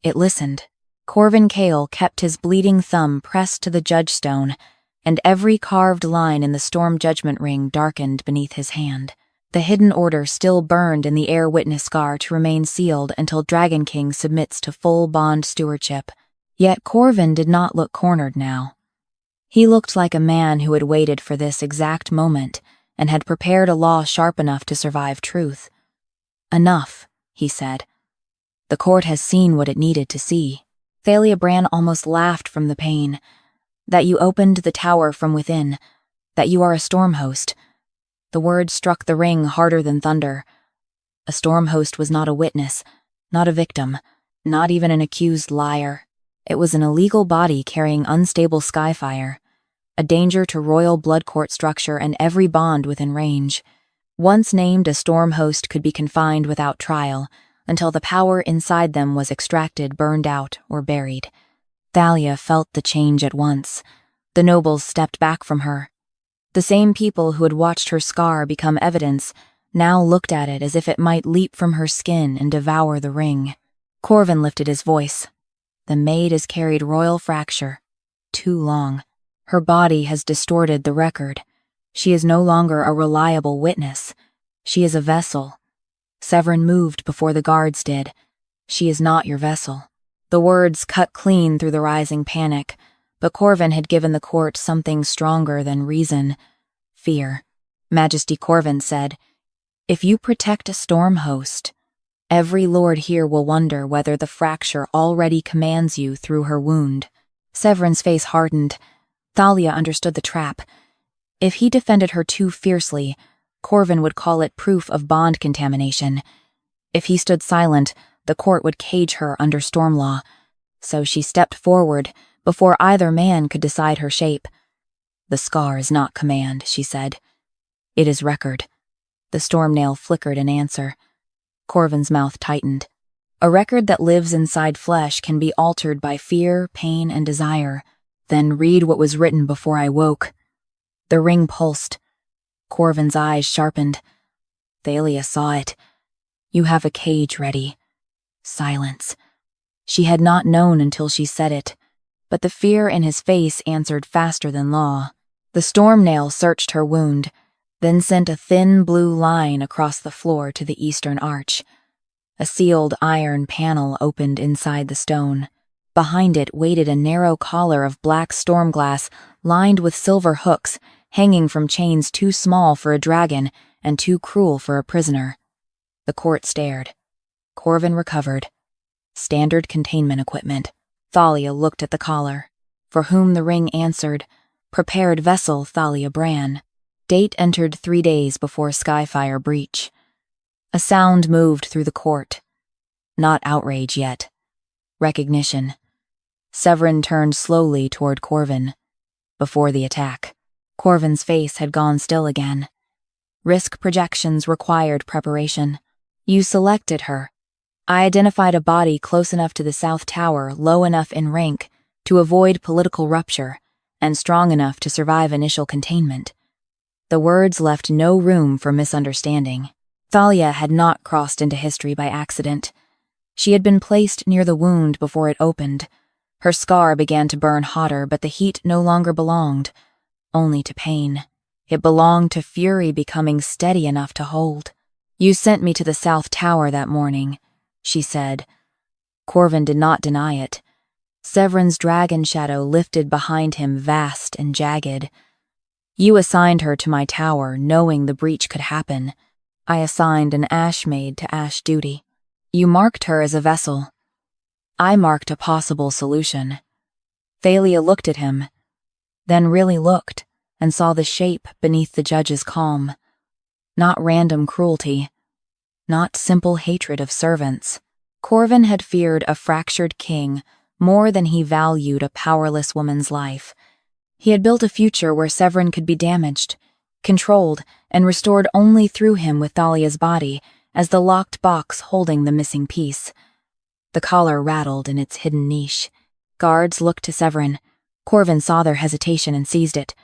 It listened. Corven Cale kept his bleeding thumb pressed to the judge stone, and every carved line in the storm judgment ring darkened beneath his hand. The hidden order still burned in the air witness scar to remain sealed until Dragon King submits to full bond stewardship. Yet Corven did not look cornered now. He looked like a man who had waited for this exact moment and had prepared a law sharp enough to survive truth. "Enough," he said. "The court has seen what it needed to see." Thalia Brann almost laughed from the pain. "That you opened the tower from within. That you are a storm host." The word struck the ring harder than thunder. A storm host was not a witness, not a victim, not even an accused liar. It was an illegal body carrying unstable skyfire, a danger to royal blood court structure and every bond within range. Once named, a storm host could be confined without trial, until the power inside them was extracted, burned out, or buried. Thalia felt the change at once. The nobles stepped back from her. The same people who had watched her scar become evidence now looked at it as if it might leap from her skin and devour the ring. Corven lifted his voice. "The Maid has carried royal fracture. Too long. Her body has distorted the record. She is no longer a reliable witness. She is a vessel. Severan moved before the guards did. She is not your vessel." The words cut clean through the rising panic, but Corven had given the court something stronger than reason. Fear. Majesty Corven said, "If you protect a storm host, every lord here will wonder whether the fracture already commands you through her wound." Severan's face hardened. Thalia understood the trap. If he defended her too fiercely, Corven would call it proof of bond contamination. If he stood silent, the court would cage her under storm law. So she stepped forward before either man could decide her shape. "The scar is not command," she said. "It is record." The storm nail flickered in answer. Corven's mouth tightened. "A record that lives inside flesh can be altered by fear, pain, and desire. Then read what was written before I woke." The ring pulsed. Corven's eyes sharpened. Thalia saw it. "You have a cage ready." Silence. She had not known until she said it, but the fear in his face answered faster than law. The storm nail searched her wound, then sent a thin blue line across the floor to the eastern arch. A sealed iron panel opened inside the stone. Behind it waited a narrow collar of black storm glass lined with silver hooks, hanging from chains too small for a dragon and too cruel for a prisoner. The court stared. Corven recovered. Standard containment equipment. Thalia looked at the collar. For whom the ring answered, "Prepared vessel Thalia Brann." Date entered 3 days before Skyfire breach. A sound moved through the court. Not outrage yet. Recognition. Severan turned slowly toward Corven. Before the attack, Corven's face had gone still again. Risk projections required preparation. "You selected her. I identified a body close enough to the South Tower, low enough in rank, to avoid political rupture, and strong enough to survive initial containment." The words left no room for misunderstanding. Thalia had not crossed into history by accident. She had been placed near the wound before it opened. Her scar began to burn hotter, but the heat no longer belonged, only to pain. It belonged to fury becoming steady enough to hold. "You sent me to the South Tower that morning," she said. Corven did not deny it. Severan's dragon shadow lifted behind him, vast and jagged. "You assigned her to my tower, knowing the breach could happen. I assigned an ash maid to ash duty. You marked her as a vessel. I marked a possible solution." Thalia looked at him, then really looked, and saw the shape beneath the judge's calm. Not random cruelty, not simple hatred of servants. Corven had feared a fractured king more than he valued a powerless woman's life. He had built a future where Severan could be damaged, controlled, and restored only through him with Thalia's body as the locked box holding the missing piece. The collar rattled in its hidden niche. Guards looked to Severan. Corven saw their hesitation and seized it.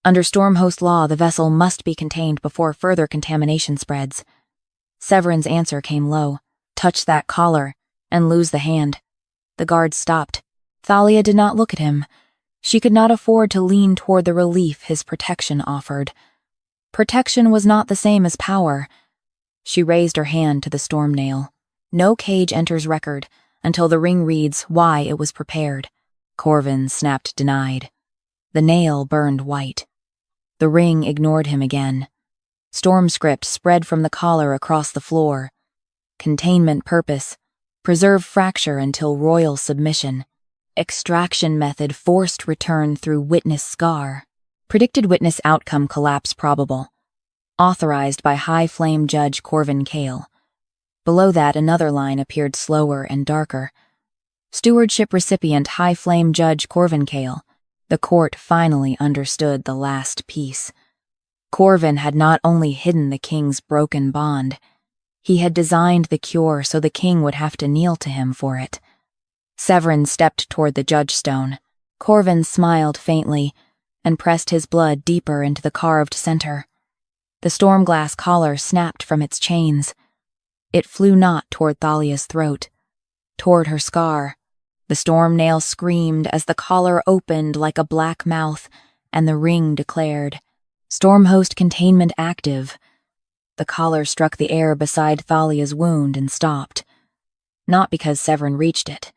Under Stormhost law, the vessel must be contained before further contamination spreads. Severan's answer came low. Touch that collar, and lose the hand. The guards stopped. Thalia did not look at him. She could not afford to lean toward the relief his protection offered. Protection was not the same as power. She raised her hand to the storm nail. No cage enters record until the ring reads why it was prepared. Corven snapped denied. The nail burned white. The ring ignored him again. Storm script spread from the collar across the floor. Containment purpose. Preserve fracture until royal submission. Extraction method forced return through witness scar. Predicted witness outcome collapse probable. Authorized by High Flame Judge Corven Cale. Below that, another line appeared slower and darker. Stewardship recipient High Flame Judge Corven Cale. The court finally understood the last piece. Corven had not only hidden the king's broken bond, he had designed the cure so the king would have to kneel to him for it. Severan stepped toward the judge stone. Corven smiled faintly and pressed his blood deeper into the carved center. The stormglass collar snapped from its chains. It flew not toward Thalia's throat, toward her scar. The storm nail screamed as the collar opened like a black mouth, and the ring declared, Stormhost containment active. The collar struck the air beside Thalia's wound and stopped. Not because Severan reached it,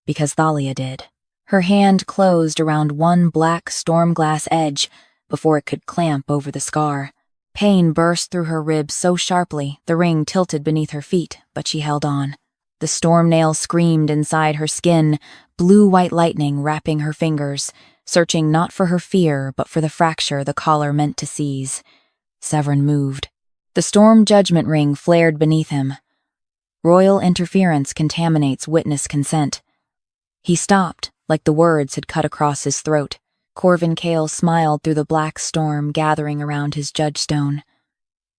because Thalia did. Her hand closed around one black stormglass edge before it could clamp over the scar. Pain burst through her ribs so sharply the ring tilted beneath her feet, but she held on. The storm nail screamed inside her skin, blue-white lightning wrapping her fingers, searching not for her fear but for the fracture the collar meant to seize. Severan moved. The storm judgment ring flared beneath him. Royal interference contaminates witness consent. He stopped, like the words had cut across his throat. Corven Cale smiled through the black storm gathering around his judgestone.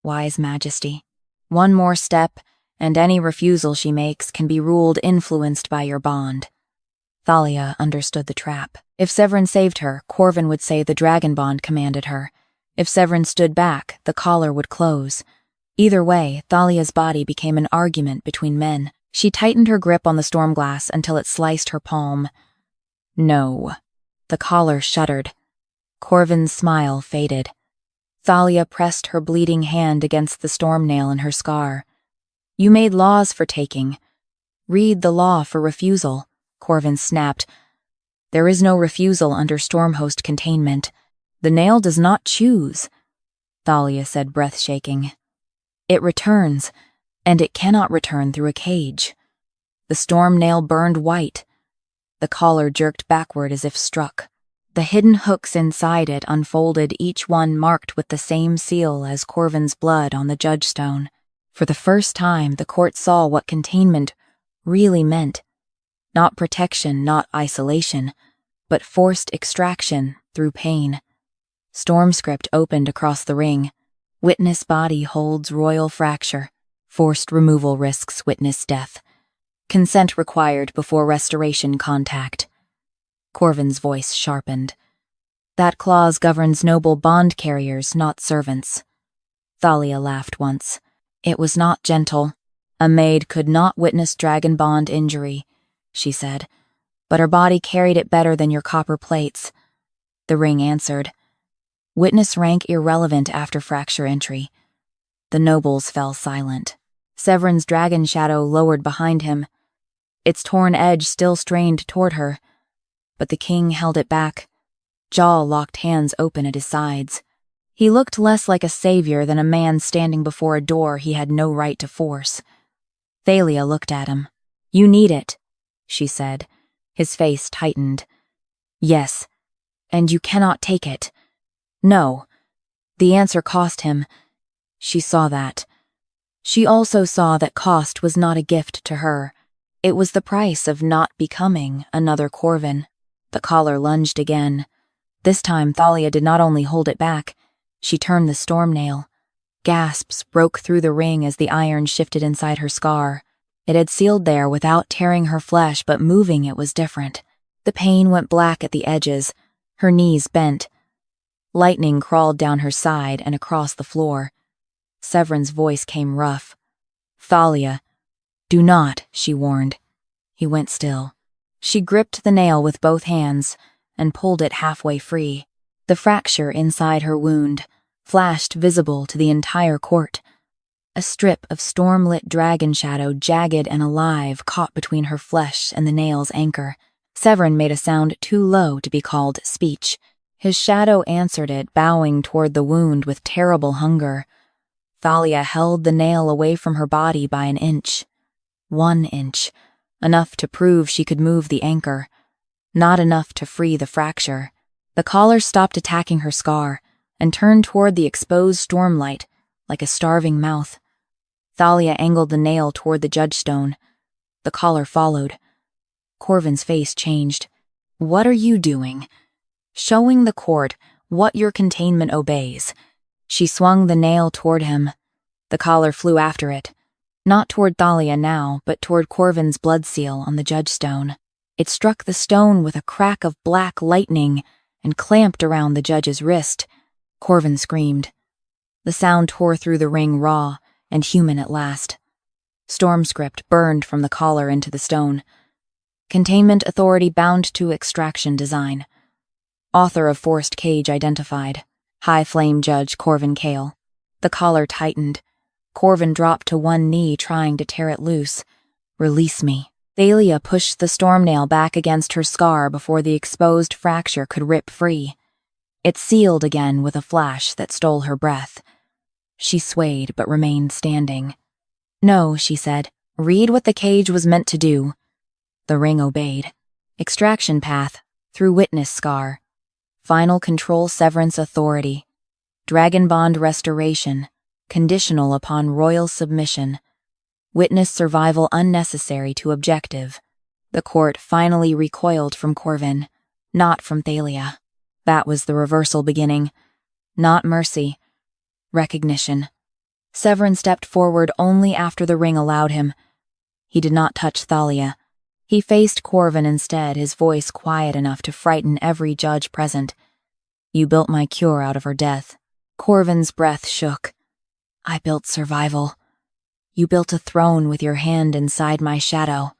Wise Majesty. One more step, and any refusal she makes can be ruled influenced by your bond. Thalia understood the trap. If Severan saved her, Corven would say the dragon bond commanded her. If Severan stood back, the collar would close. Either way, Thalia's body became an argument between men. She tightened her grip on the stormglass until it sliced her palm. No. The collar shuddered. Corven's smile faded. Thalia pressed her bleeding hand against the storm nail in her scar. You made laws for taking. Read the law for refusal, Corven snapped. There is no refusal under Stormhost containment. The nail does not choose, Thalia said, breath-shaking. It returns, and it cannot return through a cage. The storm nail burned white. The collar jerked backward as if struck. The hidden hooks inside it unfolded, each one marked with the same seal as Corven's blood on the judgestone. For the first time, the court saw what containment really meant. Not protection, not isolation, but forced extraction through pain. Storm script opened across the ring. Witness body holds royal fracture. Forced removal risks witness death. Consent required before restoration contact. Corven's voice sharpened. That clause governs noble bond carriers, not servants. Thalia laughed once. It was not gentle. A maid could not witness dragon bond injury, she said, but her body carried it better than your copper plates. The ring answered. Witness rank irrelevant after fracture entry. The nobles fell silent. Severan's dragon shadow lowered behind him. Its torn edge still strained toward her, but the king held it back. Jaw locked hands open at his sides. He looked less like a savior than a man standing before a door he had no right to force. Thalia looked at him. You need it, she said. His face tightened. Yes, and you cannot take it. No. The answer cost him. She saw that. She also saw that cost was not a gift to her. It was the price of not becoming another Corven. The collar lunged again. This time Thalia did not only hold it back, she turned the storm nail. Gasps broke through the ring as the iron shifted inside her scar. It had sealed there without tearing her flesh, but moving it was different. The pain went black at the edges, her knees bent. Lightning crawled down her side and across the floor. Severan's voice came rough. "Thalia, do not," she warned. He went still. She gripped the nail with both hands and pulled it halfway free. The fracture inside her wound flashed visible to the entire court. A strip of storm-lit dragon shadow, jagged and alive, caught between her flesh and the nail's anchor. Severan made a sound too low to be called speech. His shadow answered it, bowing toward the wound with terrible hunger. Thalia held the nail away from her body by an inch. 1 inch. Enough to prove she could move the anchor. Not enough to free the fracture. The collar stopped attacking her scar and turned toward the exposed stormlight like a starving mouth. Thalia angled the nail toward the judgestone. The collar followed. Corven's face changed. "What are you doing?" "Showing the court what your containment obeys." She swung the nail toward him. The collar flew after it. Not toward Thalia now, but toward Corven's blood seal on the judgestone. It struck the stone with a crack of black lightning and clamped around the judge's wrist. Corven screamed. The sound tore through the ring raw and human at last. Storm script burned from the collar into the stone. Containment authority bound to extraction design. Author of forced cage identified. High flame judge Corven Cale. The collar tightened. Corven dropped to one knee, trying to tear it loose. "Release me." Thalia pushed the storm nail back against her scar before the exposed fracture could rip free. It sealed again with a flash that stole her breath. She swayed but remained standing. "No," she said. "Read what the cage was meant to do." The ring obeyed. Extraction path, through witness scar. Final control severance authority. Dragon bond restoration, conditional upon royal submission. Witness survival unnecessary to objective. The court finally recoiled from Corven, not from Thalia. That was the reversal beginning. Not mercy. Recognition. Severan stepped forward only after the ring allowed him. He did not touch Thalia. He faced Corven instead, his voice quiet enough to frighten every judge present. "You built my cure out of her death." Corven's breath shook. "I built survival. You built a throne with your hand inside my shadow."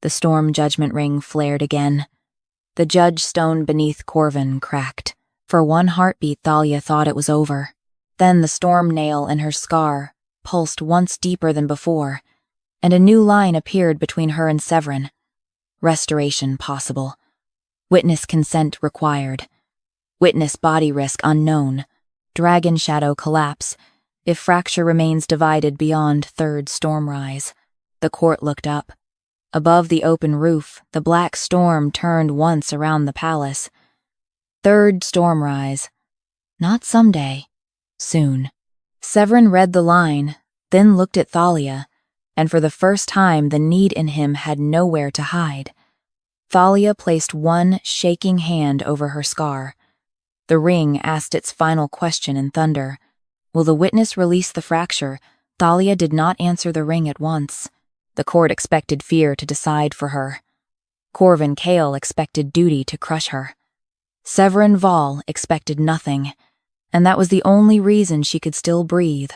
The storm judgment ring flared again. The judge stone beneath Corven cracked. For one heartbeat, Thalia thought it was over. Then the storm nail in her scar pulsed once deeper than before, and a new line appeared between her and Severan. Restoration possible. Witness consent required. Witness body risk unknown. Dragon shadow collapse if fracture remains divided beyond third storm rise. The court looked up. Above the open roof, the black storm turned once around the palace. Third storm rise. Not someday. Soon. Severan read the line, then looked at Thalia, and for the first time the need in him had nowhere to hide. Thalia placed one shaking hand over her scar. The ring asked its final question in thunder. Will the witness release the fracture? Thalia did not answer the ring at once. The court expected fear to decide for her. Corven Cale expected duty to crush her. Severan Vhal expected nothing, and that was the only reason she could still breathe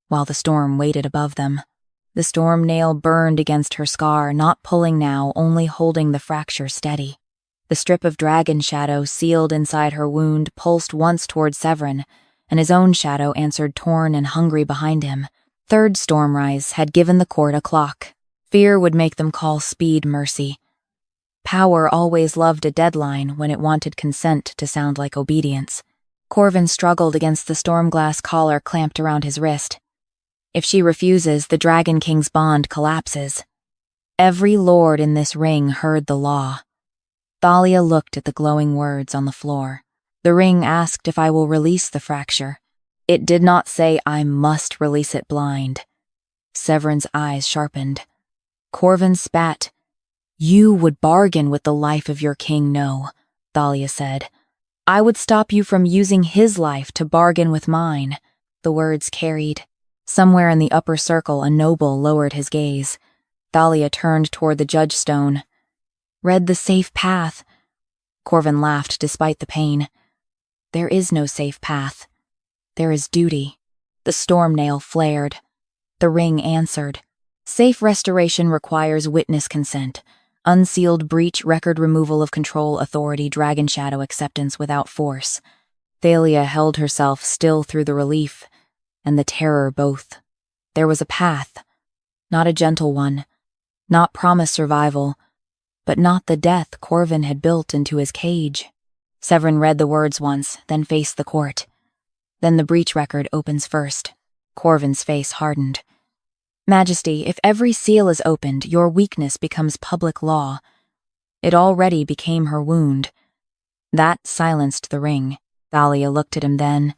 while the storm waited above them. The storm nail burned against her scar, not pulling now, only holding the fracture steady. The strip of dragon shadow sealed inside her wound pulsed once toward Severan, and his own shadow answered torn and hungry behind him. Third storm rise had given the court a clock. Fear would make them call speed mercy. Power always loved a deadline when it wanted consent to sound like obedience. Corven struggled against the storm glass collar clamped around his wrist. If she refuses, the Dragon King's bond collapses. Every lord in this ring heard the law. Thalia looked at the glowing words on the floor. The ring asked if I will release the fracture. It did not say I must release it blind. Severan's eyes sharpened. Corven spat. You would bargain with the life of your king, no, Thalia said. I would stop you from using his life to bargain with mine. The words carried. Somewhere in the upper circle, a noble lowered his gaze. Thalia turned toward the judge stone. "Read the safe path." Corven laughed despite the pain. "There is no safe path. There is duty." The storm nail flared. The ring answered. "Safe restoration requires witness consent. Unsealed breach record removal of control authority dragon shadow acceptance without force." Thalia held herself still through the relief and the terror both. There was a path, not a gentle one, not promised survival, but not the death Corven had built into his cage. Severan read the words once, then faced the court. "Then the breach record opens first." Corven's face hardened. "Majesty, if every seal is opened, your weakness becomes public law." It already became her wound. That silenced the ring. Thalia looked at him then.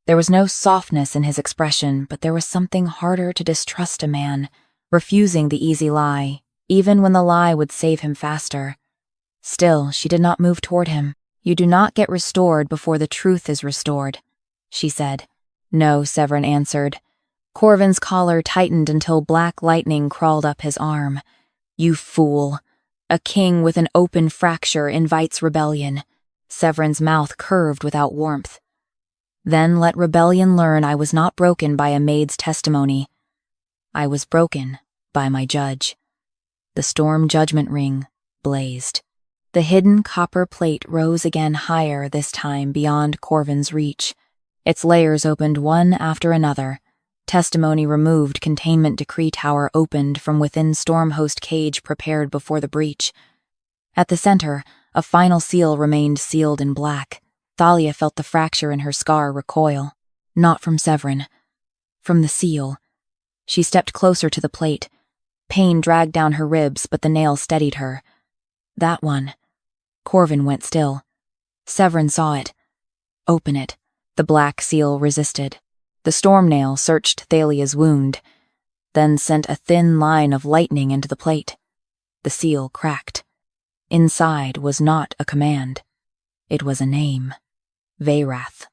There was no softness in his expression, but there was something harder to distrust a man, refusing the easy lie, even when the lie would save him faster. Still, she did not move toward him. "You do not get restored before the truth is restored," she said. "No," Severan answered. Corven's collar tightened until black lightning crawled up his arm. "You fool. A king with an open fracture invites rebellion." Severan's mouth curved without warmth. "Then let rebellion learn I was not broken by a maid's testimony. I was broken by my judge." The storm judgment ring blazed. The hidden copper plate rose again higher, this time beyond Corven's reach. Its layers opened one after another. Testimony removed, containment decree tower opened from within Stormhost cage prepared before the breach. At the center, a final seal remained sealed in black. Thalia felt the fracture in her scar recoil. Not from Severan. From the seal. She stepped closer to the plate. Pain dragged down her ribs, but the nail steadied her. That one. Corven went still. Severan saw it. Open it. The black seal resisted. The storm nail searched Thalia's wound, then sent a thin line of lightning into the plate. The seal cracked. Inside was not a command. It was a name. Veyrath.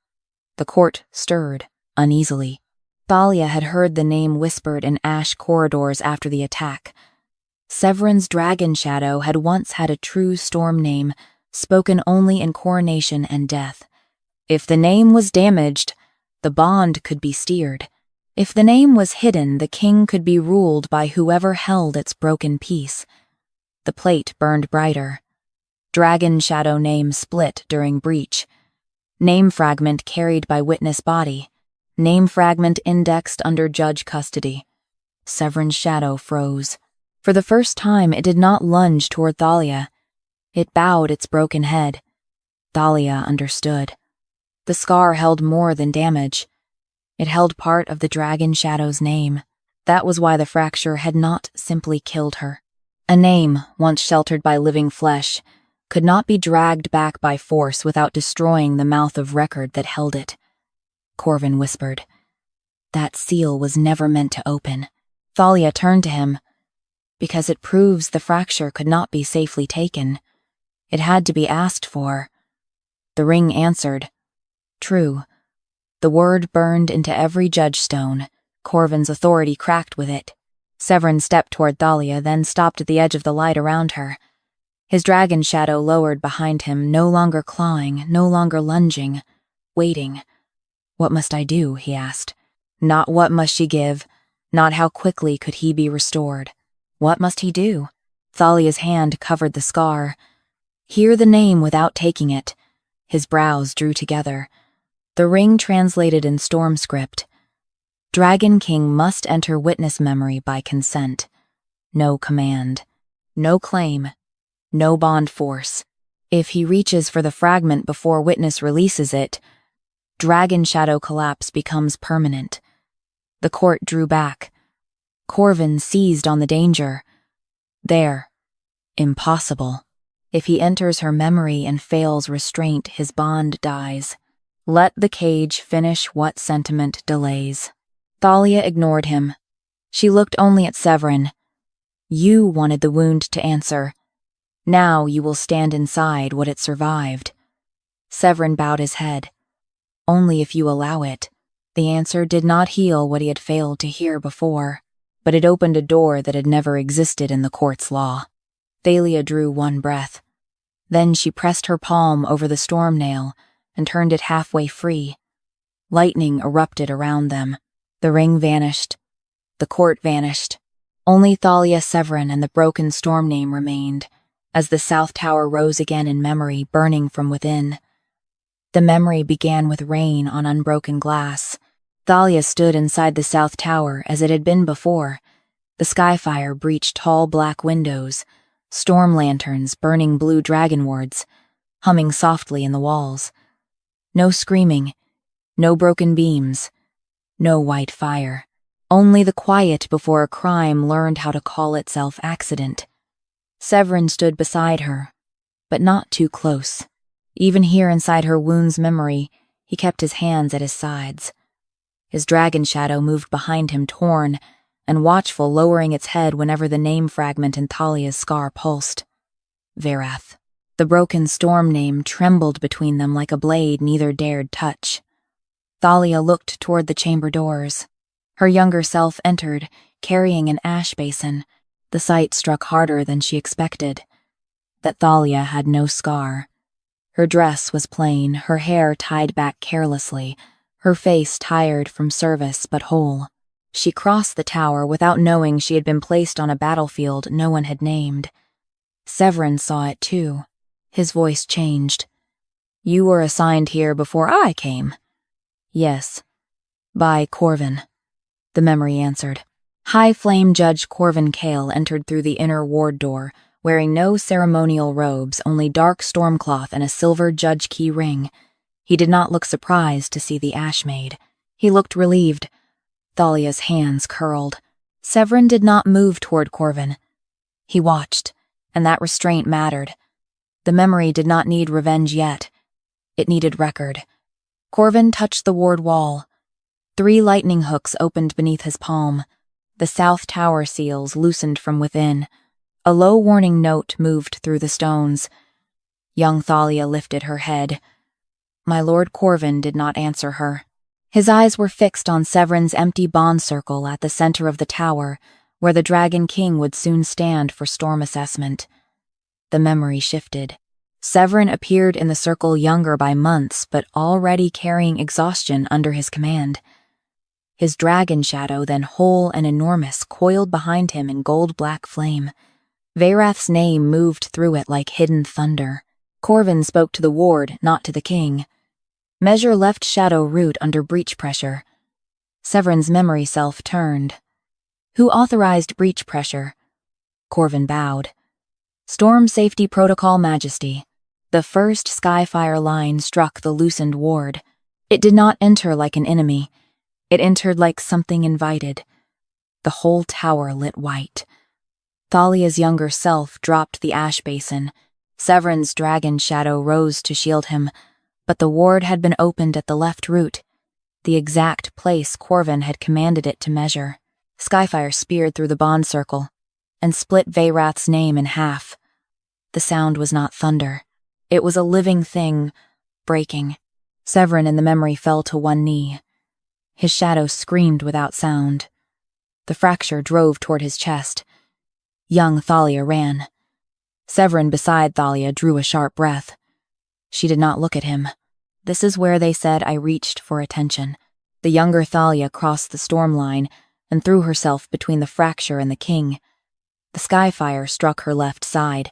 The court stirred, uneasily. Thalia had heard the name whispered in ash corridors after the attack. Severan's dragon shadow had once had a true storm name, spoken only in coronation and death. If the name was damaged, the bond could be steered. If the name was hidden, the king could be ruled by whoever held its broken peace. The plate burned brighter. Dragon shadow name split during breach. Name fragment carried by witness body. Name fragment indexed under judge custody. Severan's shadow froze. For the first time, it did not lunge toward Thalia. It bowed its broken head. Thalia understood. The scar held more than damage. It held part of the dragon shadow's name. That was why the fracture had not simply killed her. A name, once sheltered by living flesh, could not be dragged back by force without destroying the mouth of record that held it. Corven whispered. That seal was never meant to open. Thalia turned to him. Because it proves the fracture could not be safely taken. It had to be asked for. The ring answered. True. The word burned into every judge stone. Corven's authority cracked with it. Severan stepped toward Thalia, then stopped at the edge of the light around her. His dragon shadow lowered behind him, no longer clawing, no longer lunging, waiting. What must I do? He asked. Not what must she give, not how quickly could he be restored. What must he do? Thalia's hand covered the scar. Hear the name without taking it. His brows drew together. The ring translated in storm script. Dragon King must enter witness memory by consent. No command. No claim. No bond force. If he reaches for the fragment before witness releases it, dragon shadow collapse becomes permanent. The court drew back. Corven seized on the danger. There. Impossible. If he enters her memory and fails restraint, his bond dies. Let the cage finish what sentiment delays. Thalia ignored him. She looked only at Severan. You wanted the wound to answer. Now you will stand inside what it survived. Severan bowed his head. Only if you allow it. The answer did not heal what he had failed to hear before. but it opened a door that had never existed in the court's law. Thalia drew one breath. Then she pressed her palm over the storm nail and turned it halfway free. Lightning erupted around them. The ring vanished. The court vanished. Only Thalia Severan and the broken storm name remained, as the South Tower rose again in memory, burning from within. The memory began with rain on unbroken glass. Thalia stood inside the South Tower as it had been before. The skyfire breached tall black windows, storm lanterns burning blue dragonwards, humming softly in the walls. No screaming, no broken beams, no white fire. Only the quiet before a crime learned how to call itself accident. Severan stood beside her, but not too close. Even here inside her wound's memory, he kept his hands at his sides. His dragon shadow moved behind him, torn and watchful, lowering its head whenever the name fragment in Thalia's scar pulsed. Vhal. The broken storm name trembled between them like a blade neither dared touch. Thalia looked toward the chamber doors. Her younger self entered, carrying an ash basin. The sight struck harder than she expected. That Thalia had no scar. Her dress was plain, her hair tied back carelessly, her face tired from service but whole. She crossed the tower without knowing she had been placed on a battlefield no one had named. Severan saw it too. His voice changed. "You were assigned here before I came." "Yes, by Corven," the memory answered. High Flame Judge Corven Cale entered through the inner ward door, wearing no ceremonial robes, only dark stormcloth and a silver judge key ring. He did not look surprised to see the Ash Maid. He looked relieved. Thalia's hands curled. Severan did not move toward Corven. He watched, and that restraint mattered. The memory did not need revenge yet. It needed record. Corven touched the ward wall. 3 lightning hooks opened beneath his palm. The South Tower seals loosened from within. A low warning note moved through the stones. Young Thalia lifted her head. My Lord Corven did not answer her. His eyes were fixed on Severan's empty bond circle at the center of the tower, where the Dragon King would soon stand for storm assessment. The memory shifted. Severan appeared in the circle younger by months, but already carrying exhaustion under his command. His dragon shadow, then whole and enormous, coiled behind him in gold-black flame. Vharath's name moved through it like hidden thunder. Corven spoke to the ward, not to the king. Measure left shadow root under breach pressure. Severan's memory self turned. Who authorized breach pressure? Corven bowed. Storm Safety Protocol Majesty. The first skyfire line struck the loosened ward. It did not enter like an enemy. It entered like something invited. The whole tower lit white. Thalia's younger self dropped the ash basin. Severan's dragon shadow rose to shield him, but the ward had been opened at the left root, the exact place Corven had commanded it to measure. Skyfire speared through the bond circle and split Vharath's name in half. The sound was not thunder. It was a living thing, breaking. Severan in the memory fell to one knee. His shadow screamed without sound. The fracture drove toward his chest. Young Thalia ran. Severan beside Thalia drew a sharp breath. She did not look at him. This is where they said I reached for attention. The younger Thalia crossed the storm line and threw herself between the fracture and the king. The skyfire struck her left side.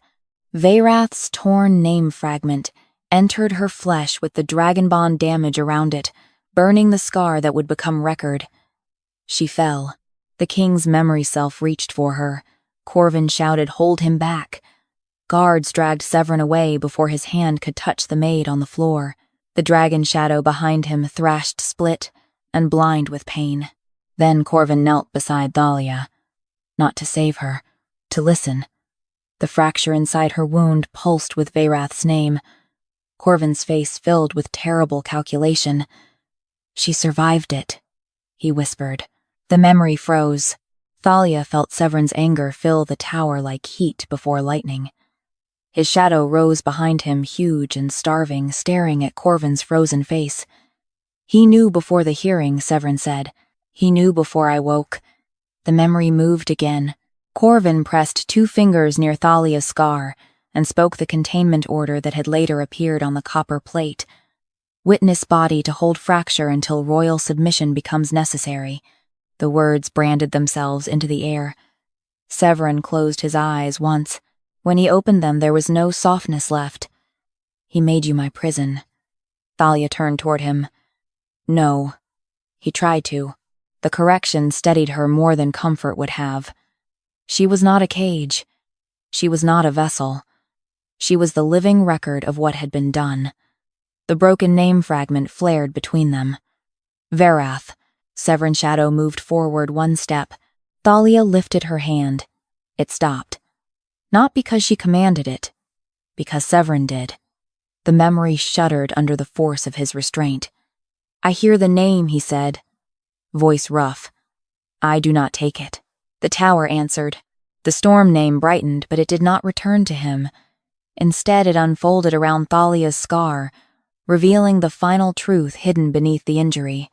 Vharath's torn name fragment entered her flesh with the dragon bond damage around it, burning the scar that would become record. She fell. The king's memory self reached for her. Corven shouted, "Hold him back." Guards dragged Severan away before his hand could touch the maid on the floor. The dragon shadow behind him thrashed split and blind with pain. Then Corven knelt beside Thalia. Not to save her, to listen. The fracture inside her wound pulsed with Vharath's name. Corven's face filled with terrible calculation. She survived it, he whispered. The memory froze. Thalia felt Severan's anger fill the tower like heat before lightning. His shadow rose behind him, huge and starving, staring at Corven's frozen face. He knew before the hearing, Severan said. He knew before I woke. The memory moved again. Corven pressed 2 fingers near Thalia's scar and spoke the containment order that had later appeared on the copper plate. Witness body to hold fracture until royal submission becomes necessary. The words branded themselves into the air. Severan closed his eyes once. When he opened them, there was no softness left. He made you my prison. Thalia turned toward him. No. He tried to. The correction steadied her more than comfort would have. She was not a cage. She was not a vessel. She was the living record of what had been done. The broken name fragment flared between them. Verath. Severan Shadow moved forward 1 step. Thalia lifted her hand. It stopped. Not because she commanded it, because Severan did. The memory shuddered under the force of his restraint. I hear the name, he said. Voice rough. I do not take it. The tower answered. The storm name brightened, but it did not return to him. Instead, it unfolded around Thalia's scar, revealing the final truth hidden beneath the injury.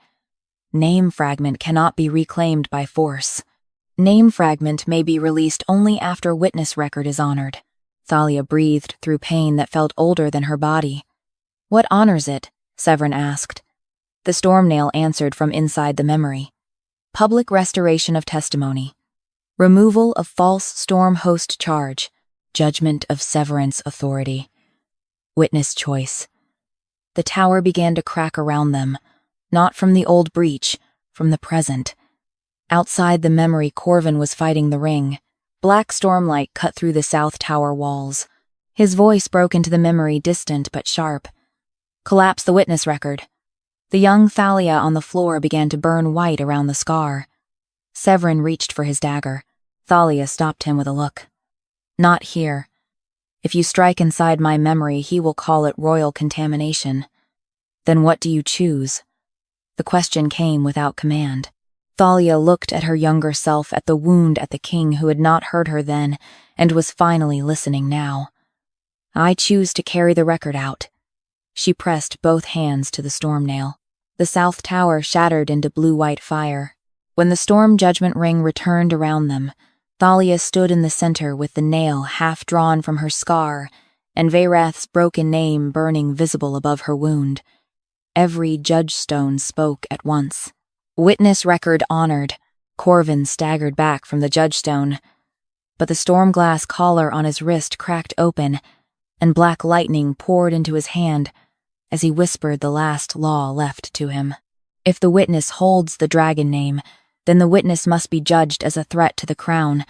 Name fragment cannot be reclaimed by force. Name fragment may be released only after witness record is honored. Thalia breathed through pain that felt older than her body. What honors it? Severan asked. The storm nail answered from inside the memory. Public restoration of testimony. Removal of false storm host charge. Judgment of severance authority. Witness choice. The tower began to crack around them, not from the old breach, from the present. Outside the memory, Corven was fighting the ring. Black stormlight cut through the south tower walls. His voice broke into the memory, distant but sharp. Collapse the witness record. The young Thalia on the floor began to burn white around the scar. Severan reached for his dagger. Thalia stopped him with a look. Not here. If you strike inside my memory, he will call it royal contamination. Then what do you choose? The question came without command. Thalia looked at her younger self, at the wound at the king who had not heard her then, and was finally listening now. I choose to carry the record out. She pressed both hands to the storm nail. The south tower shattered into blue-white fire. When the storm judgment ring returned around them, Thalia stood in the center with the nail half drawn from her scar and Verath's broken name burning visible above her wound. Every judge stone spoke at once. Witness record honored. Corven staggered back from the judge stone, but the storm glass collar on his wrist cracked open, and black lightning poured into his hand as he whispered the last law left to him. If the witness holds the dragon name, then the witness must be judged as a threat to the crown.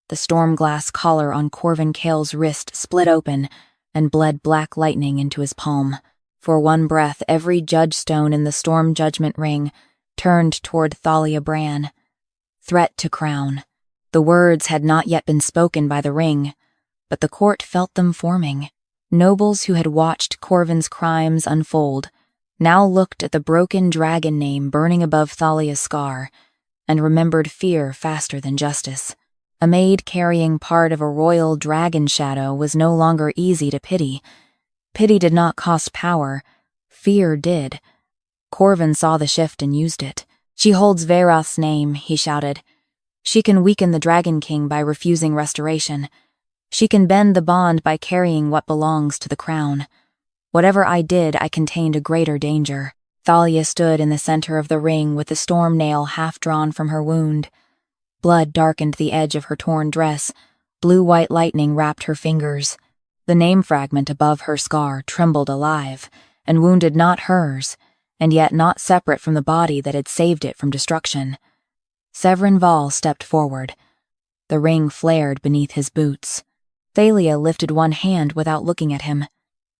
The storm glass collar on Corven Cale's wrist split open and bled black lightning into his palm. For one breath, every judge stone in the storm judgment ring turned toward Thalia Brann. Threat to crown. The words had not yet been spoken by the ring, but the court felt them forming. Nobles who had watched Corven's crimes unfold now looked at the broken dragon name burning above Thalia's scar and remembered fear faster than justice. A maid carrying part of a royal dragon shadow was no longer easy to pity. Pity did not cost power. Fear did. Corven saw the shift and used it. She holds Verath's name, he shouted. She can weaken the Dragon King by refusing restoration. She can bend the bond by carrying what belongs to the crown. Whatever I did, I contained a greater danger. Thalia stood in the center of the ring with the storm nail half drawn from her wound. Blood darkened the edge of her torn dress. Blue-white lightning wrapped her fingers. The name fragment above her scar trembled alive, and wounded not hers, and yet not separate from the body that had saved it from destruction. Severan Vhal stepped forward. The ring flared beneath his boots. Thalia lifted one hand without looking at him.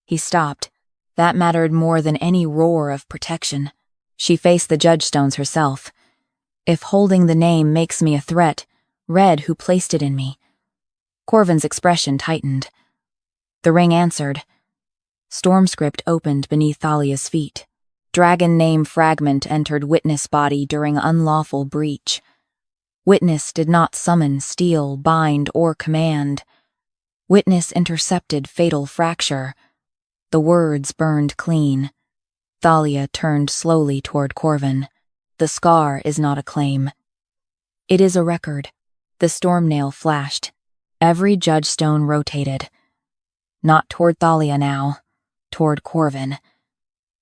He stopped. That mattered more than any roar of protection. She faced the judge stones herself. If holding the name makes me a threat, read who placed it in me. Corven's expression tightened. The ring answered. Storm script opened beneath Thalia's feet. Dragon name fragment entered witness body during unlawful breach. Witness did not summon, steal, bind, or command. Witness intercepted fatal fracture. The words burned clean. Thalia turned slowly toward Corven. The scar is not a claim. It is a record. The storm nail flashed. Every judge stone rotated. Not toward Thalia now, toward Corven.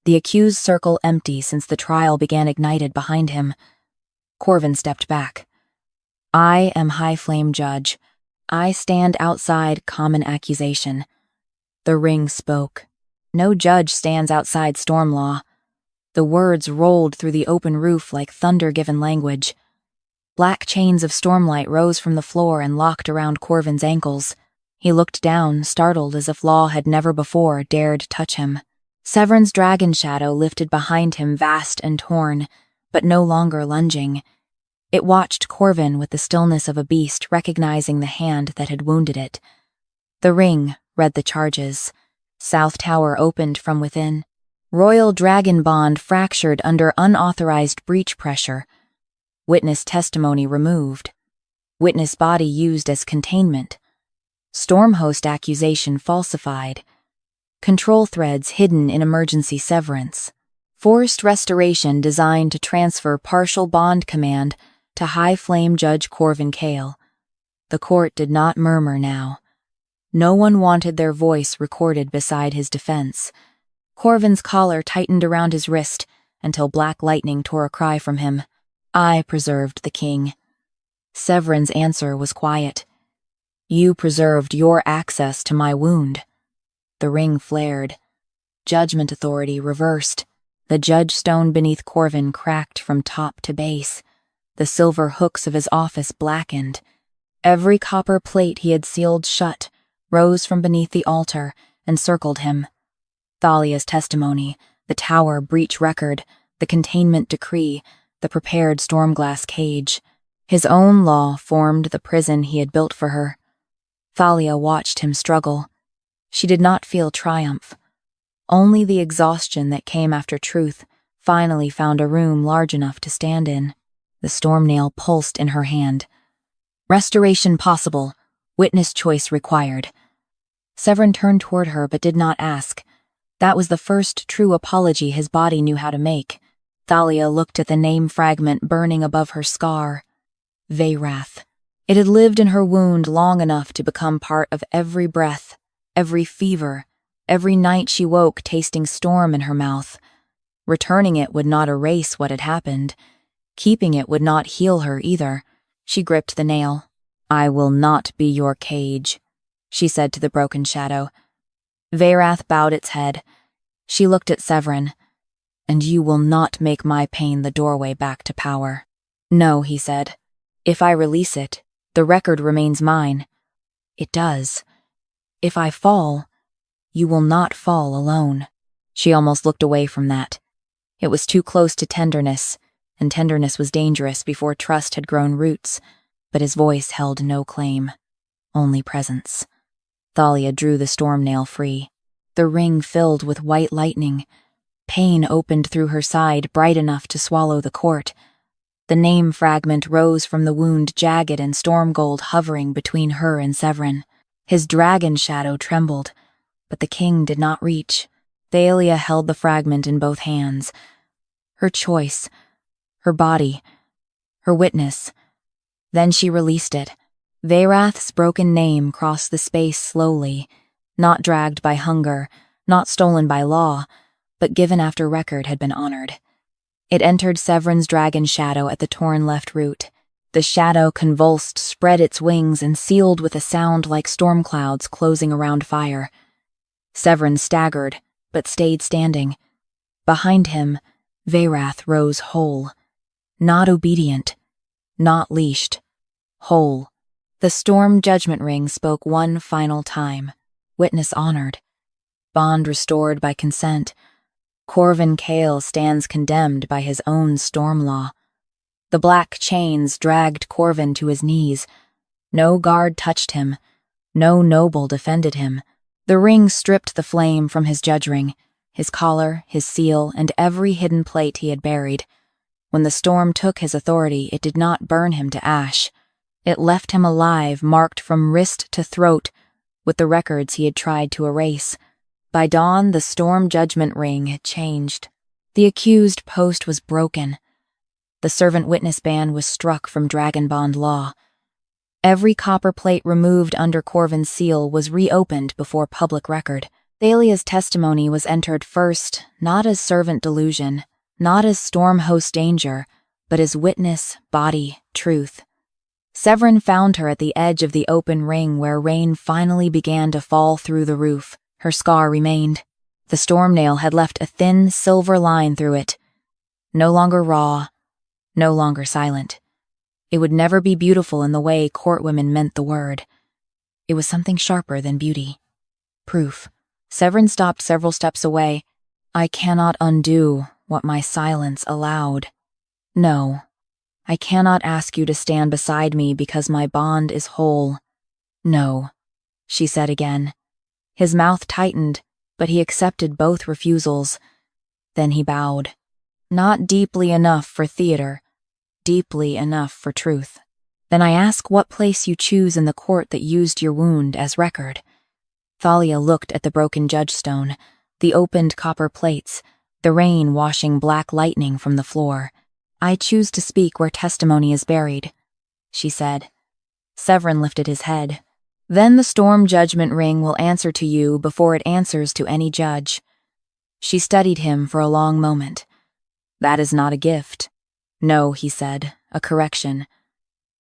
The accused circle empty since the trial began ignited behind him. Corven stepped back. I am High Flame Judge. I stand outside common accusation. The ring spoke. No judge stands outside storm law. The words rolled through the open roof like thunder-given language. Black chains of stormlight rose from the floor and locked around Corven's ankles. He looked down, startled as if law had never before dared touch him. Severan's dragon shadow lifted behind him, vast and torn, but no longer lunging. It watched Corven with the stillness of a beast, recognizing the hand that had wounded it. The ring read the charges. South Tower opened from within. Royal dragon bond fractured under unauthorized breach pressure. Witness testimony removed. Witness body used as containment. Stormhost accusation falsified. Control threads hidden in emergency severance. Forced restoration designed to transfer partial bond command to High Flame Judge Corven Cale. The court did not murmur now. No one wanted their voice recorded beside his defense. Corven's collar tightened around his wrist until black lightning tore a cry from him. I preserved the king. Severan's answer was quiet. You preserved your access to my wound. The ring flared. Judgment authority reversed. The judge stone beneath Corven cracked from top to base. The silver hooks of his office blackened. Every copper plate he had sealed shut rose from beneath the altar and circled him. Thalia's testimony, the tower breach record, the containment decree, the prepared stormglass cage. His own law formed the prison he had built for her. Thalia watched him struggle. She did not feel triumph. Only the exhaustion that came after truth finally found a room large enough to stand in. The storm nail pulsed in her hand. Restoration possible. Witness choice required. Severan turned toward her but did not ask. That was the first true apology his body knew how to make. Thalia looked at the name fragment burning above her scar. Vhal. It had lived in her wound long enough to become part of every breath, every fever, every night she woke tasting storm in her mouth. Returning it would not erase what had happened. Keeping it would not heal her either. She gripped the nail. I will not be your cage, she said to the broken shadow. Vhal bowed its head. She looked at Severan. And you will not make my pain the doorway back to power. No, he said. If I release it, the record remains mine. It does. If I fall, you will not fall alone. She almost looked away from that. It was too close to tenderness, and tenderness was dangerous before trust had grown roots, but his voice held no claim, only presence. Thalia drew the storm nail free. The ring filled with white lightning. Pain opened through her side, bright enough to swallow the court. The name fragment rose from the wound, jagged and storm gold, hovering between her and Severan. His dragon shadow trembled, but the king did not reach. Thalia held the fragment in both hands. Her choice, her body, her witness. Then she released it. Vhale's broken name crossed the space slowly, not dragged by hunger, not stolen by law, but given after record had been honored. It entered Severan's dragon shadow at the torn left root. The shadow convulsed, spread its wings, and sealed with a sound like storm clouds closing around fire. Severan staggered, but stayed standing. Behind him, Vhal rose whole. Not obedient, not leashed. Whole. The storm judgment ring spoke one final time. Witness honored. Bond restored by consent. Corven Cale stands condemned by his own storm law. The black chains dragged Corven to his knees. No guard touched him. No noble defended him. The ring stripped the flame from his judge ring, his collar, his seal, and every hidden plate he had buried. When the storm took his authority, it did not burn him to ash. It left him alive, marked from wrist to throat, with the records he had tried to erase. By dawn, the storm judgment ring had changed. The accused post was broken. The servant witness ban was struck from Dragon Bond law. Every copper plate removed under Corven's seal was reopened before public record. Thalia's testimony was entered first, not as servant delusion, not as storm host danger, but as witness, body, truth. Severan found her at the edge of the open ring where rain finally began to fall through the roof. Her scar remained. The storm nail had left a thin, silver line through it. No longer raw, no longer silent. It would never be beautiful in the way courtwomen meant the word. It was something sharper than beauty. Proof. Severan stopped several steps away. I cannot undo what my silence allowed. No. I cannot ask you to stand beside me because my bond is whole. No, she said again. His mouth tightened, but he accepted both refusals. Then he bowed. Not deeply enough for theater, deeply enough for truth. Then I ask what place you choose in the court that used your wound as record. Thalia looked at the broken judgestone, the opened copper plates, the rain washing black lightning from the floor. I choose to speak where testimony is buried, she said. Severan lifted his head. Then the storm judgment ring will answer to you before it answers to any judge. She studied him for a long moment. That is not a gift. No, he said, a correction.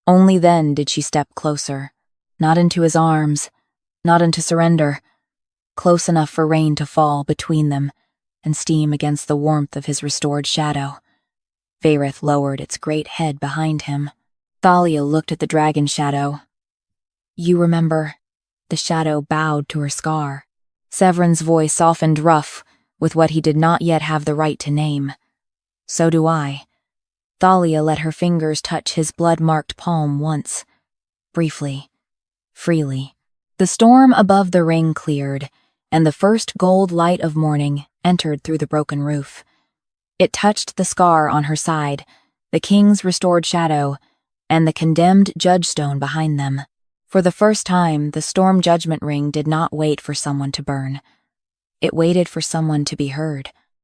Only then did she step closer, not into his arms, not into surrender, close enough for rain to fall between them and steam against the warmth of his restored shadow. Varith lowered its great head behind him. Thalia looked at the dragon shadow. You remember? The shadow bowed to her scar. Severan's voice softened rough, with what he did not yet have the right to name. So do I. Thalia let her fingers touch his blood-marked palm once. Briefly. Freely. The storm above the ring cleared, and the first gold light of morning entered through the broken roof. It touched the scar on her side, the king's restored shadow, and the condemned judgestone behind them. For the first time, the storm judgment ring did not wait for someone to burn. It waited for someone to be heard.